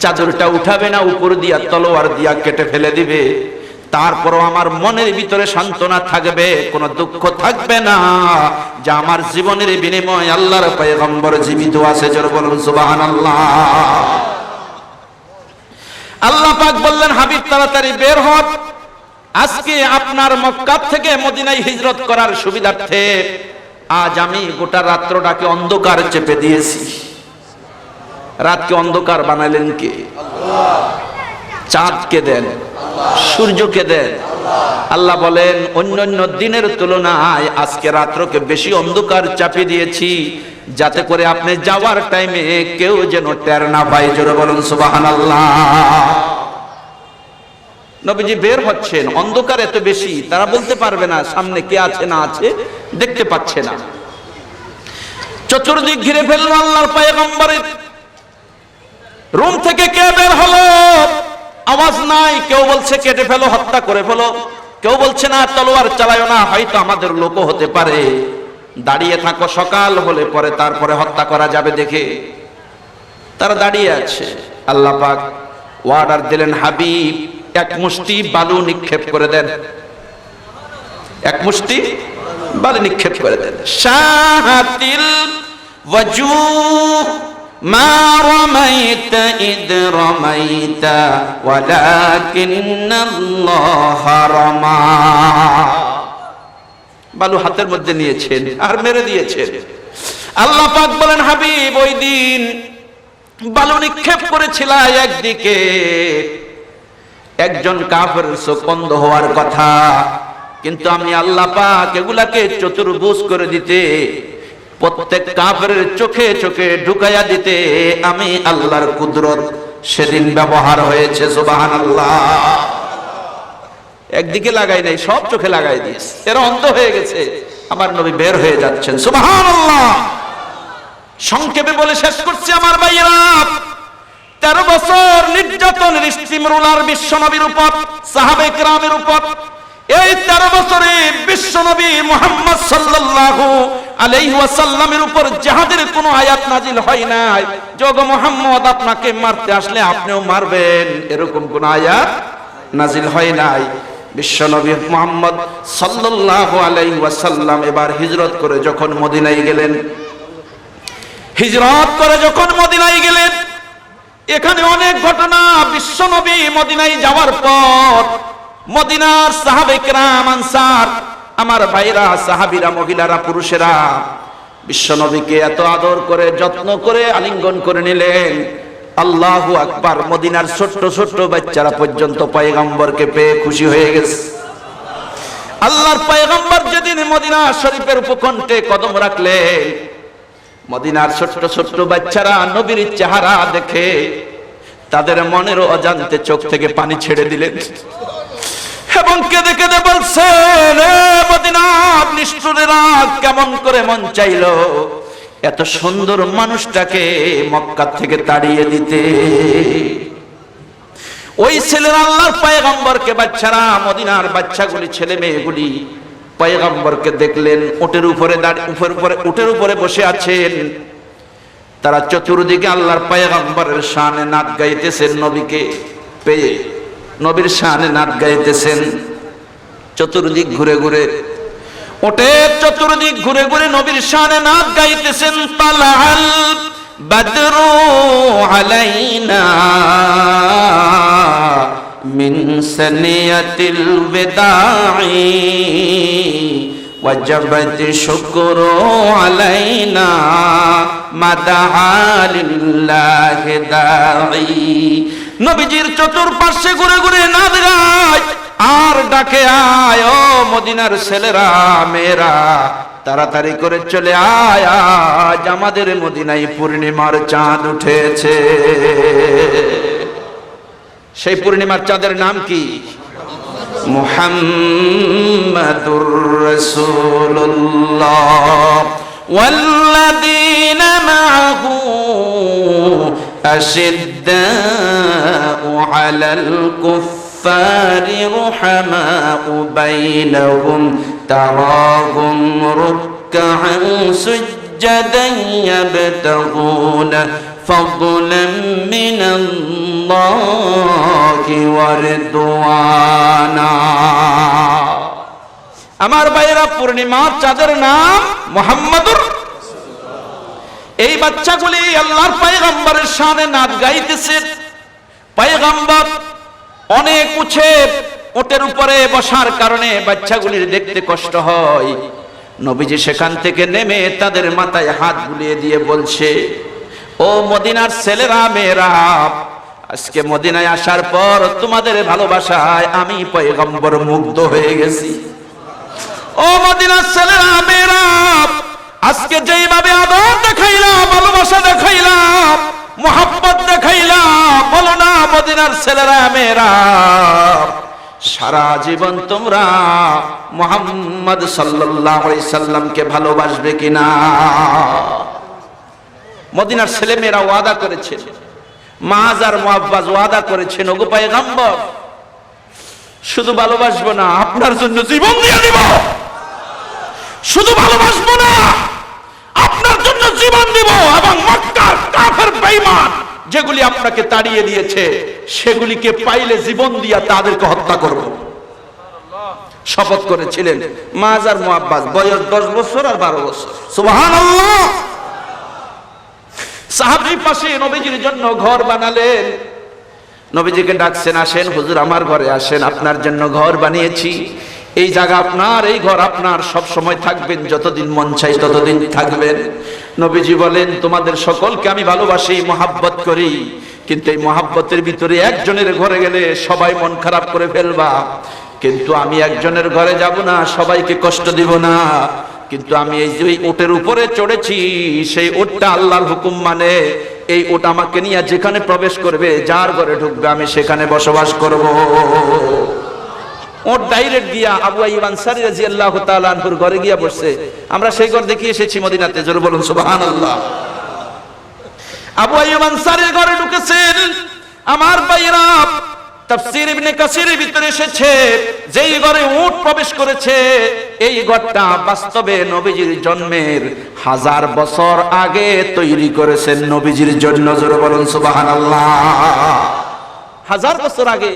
চাদরটা উঠাবে না, উপর দিয়া তলোয়ার দিয়া কেটে ফেলে দিবে। তারপরও আমার মনের ভিতরে সান্ত্বনা থাকবে, কোনো দুঃখ থাকবে না, যে আমার জীবনের বিনিময়ে আল্লাহর পয়গম্বর জীবিত আছে। জোরে বলুন সুবহানাল্লাহ। আল্লাহ পাক বললেন, হাবিব তাড়াতাড়ি বের হন, আজকে আপনার মক্কা থেকে মদিনায় হিজরত করার সুবিধার্থে আজ আমি গোটা রাত্রটাকে অন্ধকার চেপে দিয়েছি। রাতকে অন্ধকার বানালেন কে? চাঁদকে দেন, সূর্যকে দেন। আল্লাহ বলেন, অন্যান্য দিনের তুলনায় আজকে রাত্রকে বেশি অন্ধকার চাপিয়ে দিয়েছি, যাতে করে আপনি যাওয়ার টাইমে কেউ যেন টের না পায়। জোরে বলুন সুবহানাল্লাহ। নবীজি বের হচ্ছেন, অন্ধকার এত বেশি তারা বলতে পারবে না সামনে কে আছে না আছে, দেখতে পাচ্ছে না। চতুর্দিক ঘিরে ফেললো আল্লাহর পয়গম্বরের। রুম থেকে কে বের হলো? আওয়াজ নাই। কেউ বলছে কেটে ফেলো, হত্যা করে ফেলো, কেউ বলছে না তলোয়ার চালায়ো না, হয়তো আমাদের লোকও হতে পারে, দাঁড়িয়ে থাকো, সকাল হলে পরে তারপরে হত্যা করা যাবে দেখে। তারা দাঁড়িয়ে আছে। আল্লাহ পাক অর্ডার দিলেন, হাবিব এক মুষ্টি বালু নিক্ষেপ করে দেন, এক মুষ্টি বালু নিক্ষেপ করে দেন। শাহাতিল ওয়াজুহ মা রামাইতা ইদ রামাইতা ওয়ালাকিন্নাল্লাহা রামা। বালু হাতের মধ্যে নিয়েছেন আর মেরে দিয়েছেন। আল্লাহ পাক বলেন, হাবিব ওই দিন বালু নিক্ষেপ করেছিল, একদিকে একজন কাফের চোখ অন্ধ হওয়ার কথা, কিন্তু আমি আল্লাহ পাক এগুলাকে চতুর্ভুজ করে দিতে, প্রত্যেক কাফের চোখে চোখে ঢুকাইয়া দিতে আমি আল্লাহর কুদরত সেদিন ব্যবহার হয়েছে। সুবহানাল্লাহ। একদিকে লাগাই নাই, সব চোখে লাগাই দিয়েছে, এরা অন্ধ হয়ে গেছে। আমার নবী বের হয়ে যাচ্ছেন। সুবহানাল্লাহ। সংক্ষেপে বলে শেষ করছি আমার ভাইয়েরা, 13 বছর নির্যাতনের স্টিম রোলার বিশ্ব নবীর উপর, সাহাবে কেরামের উপর, এই 13 বছরে বিশ্বনবী মুহাম্মদ সাল্লাল্লাহু আলাইহি ওয়াসাল্লামের উপর জিহাদের কোনো আয়াত নাজিল হয় নাই। যোগ মুহাম্মদ আপনাকে মারতে আসলে আপনিও মারবেন, এরকম কোন আয়াত নাজিল হয় নাই। বিশ্বনবী মুহাম্মদ সাল্লাল্লাহু আলাইহি ওয়াসাল্লাম এবার হিজরত করে যখন মদিনায় গেলেন, হিজরত করে যখন মদিনায় গেলেন, এখানে অনেক ঘটনা। বিশ্বনবী মদিনায় যাওয়ার পর মদিনার সাহাবে কেরাম, আনসার, আমার ভাইরা, সাহাবীরা, মহিলারা, পুরুষেরা বিশ্বনবীকে এত আদর করে যত্ন করে আলিঙ্গন করে নিলেন। আল্লাহু আকবার। মদিনার ছোট্ট ছোট্ট বাচ্চারা পর্যন্ত পয়গম্বরকে পেয়ে খুশি হয়ে গেছে। আল্লাহর পয়গম্বর যেদিন মদিনা শরীফের উপকণ্ঠে কদম রাখলেন, মদিনার ছোট্ট ছোট্ট বাচ্চারা নবীর চেহারা দেখে তাদের মনের অজান্তে চোখ থেকে পানি ছেড়ে দিলেন এবং কেঁদে কেঁদে বলছেন, মদিনার নিষ্ঠুরেরা কেমন করে মন চাইলো এত সুন্দর মানুষটাকে মক্কা থেকে তাড়িয়ে দিতে। ওই ছেলেরা আল্লাহর পয়গম্বরকে, বাচ্চারা, মদিনার বাচ্চাগুলি, ছেলে মেয়েগুলি পয়গম্বরকে দেখলেন উটের উপরে বসে আছেন। তারা চতুর্দিকে আল্লাহর পয়গম্বরের শানে নাত গাইতেছেন, নবীকে পেয়ে নবীর শানে নাত গাইতেছেন। চতুর্দিক ঘুরে ঘুরে, ওটের চতুর্দিক ঘুরে ঘুরে নবীর শানে নাত গাইতেছেন। তালাল বদরু আলাইনা মিন সানিয়াতিল বিদাঈ ওয়াজাবাত শুকরু আলাইনা মাদআ লিল্লাহি দাঈ। নবীজির চতুর্পাশে ঘুরে ঘুরে নাত গায় আর ডাকে, আয় ও মদিনার ছেলেরা, মেয়েরা, তাড়াতাড়ি করে চলে আয়, আজ আমাদের মদিনায় পূর্ণিমার চাঁদ উঠেছে। সেই পূর্ণিমার চাঁদের নাম কি? মুহাম্মাদুর রাসূলুল্লাহ ওয়াল্লাযীনা মাআহু আশিদ্দাউ আলাল কুফফার رحماء بينهم تراهم ركعا سجدا يبتغون فضلا من الله ورضوانا। আমার ভাইরা, পূর্ণিমার চাঁদের নাম মুহাম্মাদুর। এই বাচ্চাগুলি আল্লাহর পয়গম্বরের শানে নাত গাইতেছে। পয়গম্বর অনেক উঁচে ওটের উপরে বসার কারণে বাচ্চাগুলির দেখতে কষ্ট হয়। নবীজি সেখান থেকে নেমে তাদের মাথায় হাত বুলিয়ে দিয়ে বলছে, ও মদিনার ছেলেরা, মেয়েরা, আজকে মদিনায় আসার পর তোমাদের ভালোবাসায় আমি পয়গম্বর মুগ্ধ হয়ে গেছি। ও মদিনার ছেলেরা, মেয়েরা, আজকে যেইভাবে আদর দেখাইলাম, ভালোবাসা দেখাইলাম, মোহাব্বত দেখাইলাম, বলো না মদিনার ছেলেরা, মেয়েরা, সারা জীবন তোমরা মুহাম্মদ সাল্লাল্লাহু আলাইহি সাল্লামকে ভালোবাসবে কিনা? মদিনার ছেলে মেয়েরা ওয়াদা করেছে, মাজ আর মুআব্বাজ ওয়াদা করেছেন, ওগো পয়গম্বর, শুধু ভালোবাসবো না, আপনার জন্য জীবন দিয়ে দিব। শুধু ভালোবাসবো না, আপনার জন্য জীবন দিব। এবং মক্কার কাফের বেঈমান যেগুলি আপনাকে তাড়িয়ে দিয়েছে, সেগুলিকে পাইলে জীবন দিয়া তাদেরকে হত্যা করব। শপথ করেছিলেন। মাজ আর মুআব্বাজ, বয়স 10 বছর আর 12 বছর। সুবহানাল্লাহ। সাহাবীর পাশে নবীজির জন্য ঘর বানালেন। নবীজিকে ডাকছেন, আসেন হুজুর, আমার ঘরে আসেন, আপনার জন্য ঘর বানিয়েছি। এই জায়গা আপনার, এই ঘর আপনার, সব সময় থাকবেন, যতদিন মন চাই ততদিন থাকবেন। নবীজি বলেন, তোমাদের সকলকে আমি ভালোবাসি, মহাব্বত করি, কিন্তু এই মহাব্বতের ভিতরে একজনের ঘরে গেলে সবাই মন খারাপ করে ফেলবা, কিন্তু আমি একজনের ঘরে যাব না, সবাইকে কষ্ট দিব না। কিন্তু আমি এই যে উটের উপরে চড়েছি, সেই উটটা আল্লাহর হুকুম মানে। এই উট আমাকে নিয়ে যেখানে প্রবেশ করবে, যার ঘরে ঢুকবে, আমি সেখানে বসবাস করব। ওর ডাইরেক্ট গিয়া আবু আইয়ুব আনসারী রাদিয়াল্লাহু তাআলা আনহুর ঘরে গিয়া বসছে। আমরা সেই ঘর দেখে এসেছি মদিনাতে, জোরে বলুন সুবহানাল্লাহ। আবু আইয়ুব আনসারীর ঘরে ঢুকেছেন। আমার ভাইরা, তাফসীর ইবনে কাসিরের ভিতরে এসেছে, যেই ঘরে উট প্রবেশ করেছে এই ঘরটা বাস্তবে নবীজির জন্মের 1000 বছর আগে তৈরি করেছেন নবীজির জন্য। জোরে বলুন সুবহানাল্লাহ। 1000 বছর আগে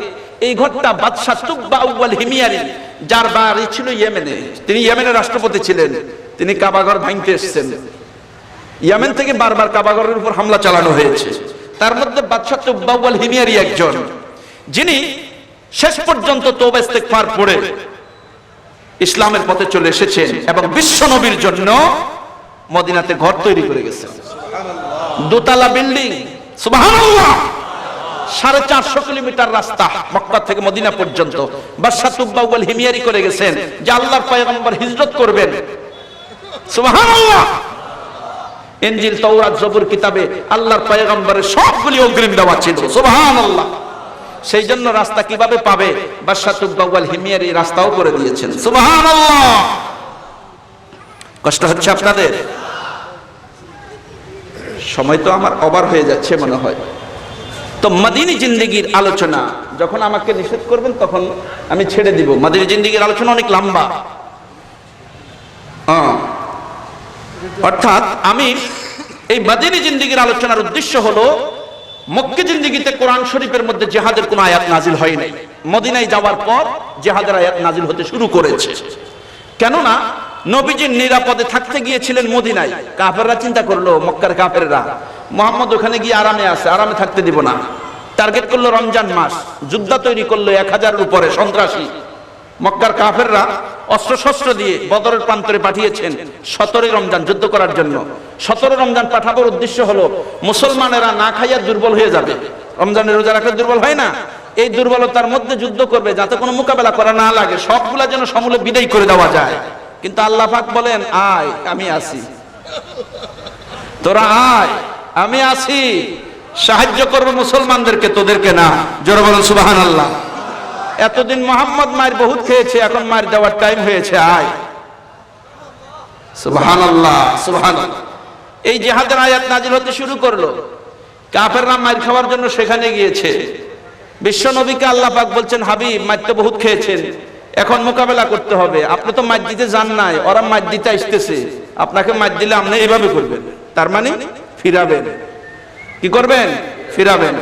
এই ঘরটা বাদশা তুব্বা আউয়াল হিমিয়ারি, যার বাড়ি ছিল ইয়েমেনে, তিনি ইয়েমেনের রাষ্ট্রপতি ছিলেন, তিনি কাবাঘর ভাঙতে এসেছেন। ইয়েমেন থেকে বারবার কাবাঘরের উপর হামলা চালানো হয়েছে, তার মধ্যে বাদশা তুব্বা আউয়াল হিমিয়ারি একজন, যিনি শেষ পর্যন্ত তওবা ইস্তেগফার পড়ে ইসলামের পথে চলে এসেছেন এবং বিশ্ব নবীর জন্য মদিনাতে ঘর তৈরি করে গেছেন। দোতলা বিল্ডিং, সুবহানাল্লাহ। 450 কিলোমিটার রাস্তা মক্কা থেকে মদিনা পর্যন্ত বাদশা তুব্বা আউয়াল হিমিয়ারি করে গেছেন যে আল্লাহর পয়গম্বর হিজরত করবেন। সুবহানাল্লাহ। ইনজিল, তাওরাত, জবুর কিতাবে আল্লাহর পয়গম্বরের সবগুলি অগ্রিম দেওয়া ছিল। সুবহানাল্লাহ। সেই জন্য রাস্তা কিভাবে পাবে, বাদশা তুব্বা আউয়াল হিমিয়ারি রাস্তাও করে দিয়েছেন। সুবহানাল্লাহ। কষ্ট হচ্ছে আপনাদের? সময় তো আমার ওভার হয়ে যাচ্ছে মনে হয়। তো মদিনী জিন্দেগির আলোচনা যখন আমাকে নিষেধ করবেন তখন আমি ছেড়ে দিব। মদিনী জিন্দেগির আলোচনা অনেক লম্বা, অর্থাৎ আমি এই মদিনী জিন্দেগির আলোচনার উদ্দেশ্য হলো মক্কি জিন্দেগিতে কোরআন শরীফের মধ্যে জিহাদের কোনো আয়াত নাজিল হয় নাই, মদিনায় যাওয়ার পর জিহাদের আয়াত নাজিল হতে শুরু করেছে। কেননা নবীজি নিরাপদে থাকতে গিয়েছিলেন মদিনায়, কাফেররা চিন্তা করলো, মক্কার কাফেররা, মুহাম্মদ ওখানে গিয়ে আরামে আছে, আরামে থাকতে দিব না। টার্গেট করলো রমজান মাস, যুদ্ধ তৈরি করলো 1000-এর উপরে সন্ত্রাসী। মক্কার কাফেররা অস্ত্র শস্ত্র দিয়ে বদরের প্রান্তরে পাঠিয়েছেন 17 রমজান যুদ্ধ করার জন্য। 17 রমজান পাঠানোর উদ্দেশ্য হলো মুসলমানেরা না খাইয়া দুর্বল হয়ে যাবে, রমজানের রোজা রাখলে দুর্বল হয় না, এই দুর্বলতার মধ্যে যুদ্ধ করবে যাতে কোনো মোকাবেলা করা না লাগে, সবগুলা যেন সমূলে বিদায় করে দেওয়া যায়। কিন্তু আল্লাহ পাক বলেন, আয় আমি আছি, তোরা আয় আমি আছি, সাহায্য করবো মুসলমানদেরকে, তোদেরকে না। জোরে বলেন সুবহানাল্লাহ। এতদিন মোহাম্মদ মায়ের বহুত খেয়েছে, এখন মায়ের দেওয়ার টাইম হয়েছে, আয়। সুবহানাল্লাহ, সুবহানাল্লাহ। এই জিহাদের আয়াত নাজিল হতে শুরু করলো, কাফেররা মায়ের খাওয়ার জন্য সেখানে গিয়েছে। বিশ্ব নবীকে আল্লাহ পাক বলছেন, হাবিব মায়ের তো বহুত খেয়েছেন, এখন মোকাবেলা করতে হবে, আপনি তো মায়ের দিতে যান নাই, ওরা মায়ের দিতে আসতেছে, আপনাকে মায়ের দিলে আপনি এইভাবে করবেন, তার মানে ফিরাবেন। কি করবেন? ফিরাবেন।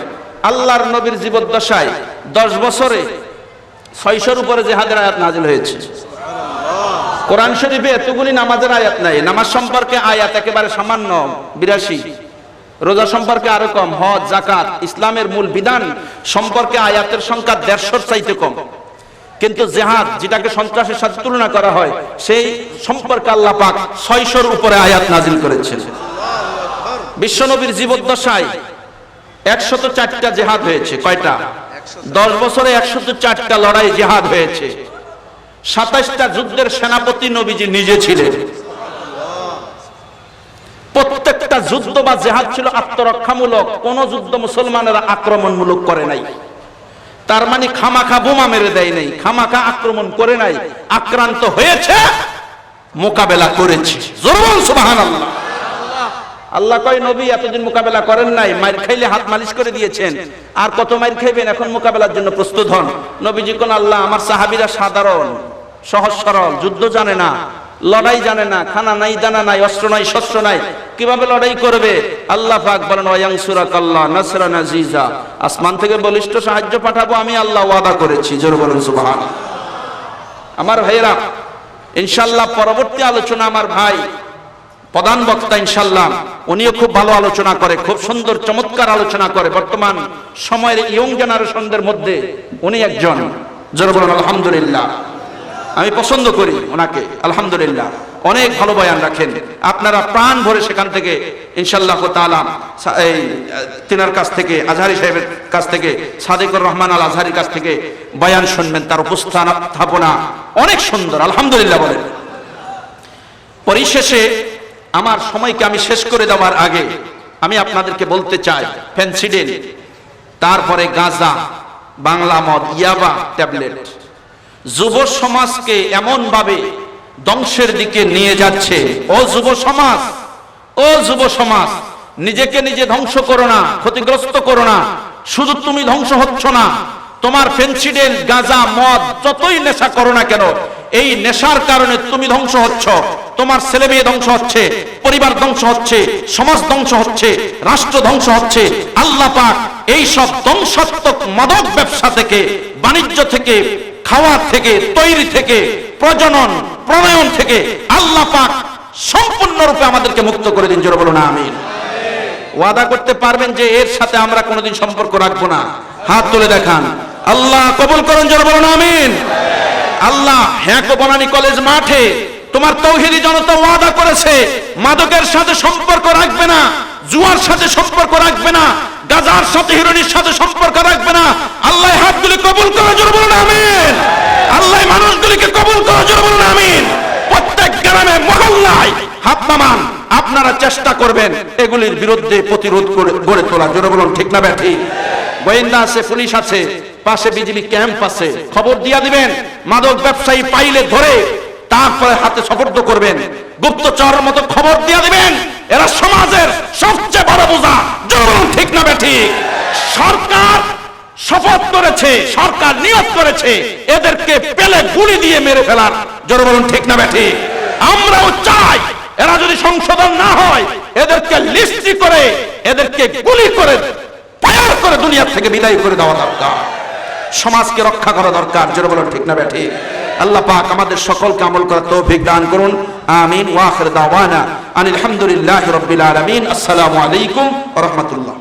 আল্লাহর নবীর জীবদ্দশায় 10 বছরে 600-এর উপরে জিহাদের আয়াত নাজিল হয়েছে। কোরআন শরীফে এতগুলি নামাজের আয়াত নাই, নামাজ সম্পর্কে আয়াত একেবারে সামান্য 82, রোজা সম্পর্কে আরো কম, হজ, যাকাত, ইসলামের মূল বিধান সম্পর্কে আয়াতের সংখ্যা 150-এর চাইতে কম। কিন্তু জিহাদ, যেটাকে সন্ত্রাসের সাথে তুলনা করা হয়, সেই সম্পর্কে আল্লাহ পাক 600-এর উপরে আয়াত নাজিল করেছেন। বিশ্বনবীর জীবদ্দশায় 104টা জিহাদ হয়েছে। কয়টা? 10 বছরে 104টা লড়াই জিহাদ হয়েছে। 27টা যুদ্ধের সেনাপতি নবীজি নিজে ছিলেন। প্রত্যেকটা যুদ্ধ বা জিহাদ ছিল আত্মরক্ষামূলক, কোন যুদ্ধ মুসলমানেরা আক্রমণমূলক করে নাই। তার মানে খামাখা বোমা মেরে দেয় নাই, খামাখা আক্রমণ করে নাই, আক্রান্ত হয়েছে, মোকাবেলা করেছে। জোরে বলুন সুবহানাল্লাহ। আল্লাহ কয়, নবী এতদিন মোকাবেলা করেন নাই, মাইর খাইলে হাত মালিশ করে দিয়েছেন, আর কত মাইর খাইবেন, এখন মোকাবেলার জন্য প্রস্তুত হন। নবীজি কোন, আল্লাহ আমার সাহাবীরা সাধারণ সহজ সরল, যুদ্ধ জানে না, লড়াই জানে না, খানা নাই, দানা নাই, অস্ত্র নাই, শস্ত্র নাই, কিভাবে লড়াই করবে? আল্লাহ পাক বলেন, ওয়ায়ানসুরাকাল্লাহ নাসরান আজিজা, আসমান থেকে বলিষ্ঠ সাহায্য পাঠাবো আমি আল্লাহ ওয়াদা করেছি। জোরে বলুন সুবহানাল্লাহ। আমার ভাইরা, ইনশাআল্লাহ পরবর্তী আলোচনা আমার ভাই প্রধান বক্তা, ইনশাআল্লাহ উনিও খুব ভালো আলোচনা করে, খুব সুন্দর চমৎকার আলোচনা করে। বর্তমান সময়ের ইয়ং জেনারেশনদের মধ্যে উনি একজন। জোরে বলুন আলহামদুলিল্লাহ। আমি পছন্দ করি ওনাকে, আলহামদুলিল্লাহ। অনেক ভালো বয়ান রাখেন, আপনারা প্রাণ ভরে সেখান থেকে ইনশাআল্লাহ তাআলা এই তিনার কাছ থেকে, আজহারি সাহেবের কাছ থেকে, সাদিকুর রহমান আল আজহারির কাছ থেকে বয়ান শুনবেন। তার উপস্থাপনা অনেক সুন্দর, আলহামদুলিল্লাহ বলেন। পরিশেষে আমার সময়কে আমি শেষ করে দেওয়ার আগে আমি আপনাদেরকে বলতে চাই, ফেনসিডিল, তারপরে গাঁজা, বাংলা মদ, ইয়াবা, ট্যাবলেট যুব সমাজকে এমন ভাবে ধ্বংসের দিকে নিয়ে যাচ্ছে। ও যুব সমাজ, ও যুব সমাজ, নিজেকে নিজে ধ্বংস করো না, ক্ষতিগ্রস্ত করো না। শুধু তুমি ধ্বংস হচ্ছ না, তোমার ফেন্সিডিল, গাঁজা, মদ যতই নেশা করো না কেন, এই নেশার কারণে তুমি ধ্বংস হচ্ছ, তোমার ছেলে মেয়ে ধ্বংস হচ্ছে, পরিবার ধ্বংস হচ্ছে, সমাজ ধ্বংস হচ্ছে, রাষ্ট্র ধ্বংস হচ্ছে। আল্লাহ পাক এই সব ধ্বংসাত্মক মাদক ব্যবসা থেকে, বাণিজ্য থেকে, খাওয়া থেকে, তৈরি থেকে, প্রজনন প্রণয়ন থেকে আল্লাহ পাক সম্পূর্ণরূপে আমাদেরকে মুক্ত করে দিন। জোরে বলুন আমিন। ওয়াদা করতে পারবেন যে এর সাথে আমরা কোনোদিন সম্পর্ক রাখবো না? হাত তুলে দেখান। আল্লাহ কবুল করুন। জোরে বলুন আমিন। আল্লাহ হ্যাকো বনানী কলেজ মাঠে তোমার তৌহিদি জনতা ওয়াদা করেছে মাদকের সাথে সম্পর্ক রাখবে না, জুয়ার সাথে সম্পর্ক রাখবে না, গাজার সাথে, হিরোইনের সাথে সম্পর্ক রাখবে না। আল্লাহ হাতগুলি কবুল করে। জোরে বলুন আমিন। আল্লাহ মানুষগুলিকে কবুল করে। জোরে বলুন আমিন। প্রত্যেক গ্রামে মহল্লায় হাত নামান, আপনারা চেষ্টা করবেন এগুলির বিরুদ্ধে প্রতিরোধ করে গড়ে তোলা। জোরে বলুন ঠিক না ব্যাঠি? গোয়েন্দা আছে, পুলিশ আছে, পাশে বিজিবি ক্যাম্প আছে, খবর দিয়া দিবেন। মাদক ব্যবসায়ী পাইলে ধরে তারপরে হাতে সুপর্দ করবেন। গুপ্তচরের মতো খবর দিয়া দিবেন। এরা সমাজের সবচেয়ে বড় বোঝা। জোরে বলুন ঠিক না ব্যাঠি? সরকার শপথ করেছে, সরকার নিয়ত করেছে এদেরকে পেলে গুলি দিয়ে মেরে ফেলার। জোরে বলুন ঠিক না ব্যাঠি? আমরাও চাই এরা যদি সংশোধন না হয় এদেরকে লিস্টি করে, এদেরকে গুলি করে, ফায়ার করে দুনিয়া থেকে বিদায় করে দেওয়া দরকার। সমাজকে রক্ষা করা দরকার। জোরে বলুন ঠিক না ব্যাঠি? আল্লাহ পাক আমাদের সকলকে আমল করার তৌফিক দান করুন। আমিন। ওয়া আখির দাওয়ানা আনিল হামদুলিল্লাহি রাব্বিল আলামিন। আসসালামু আলাইকুম ওয়া রাহমাতুল্লাহ।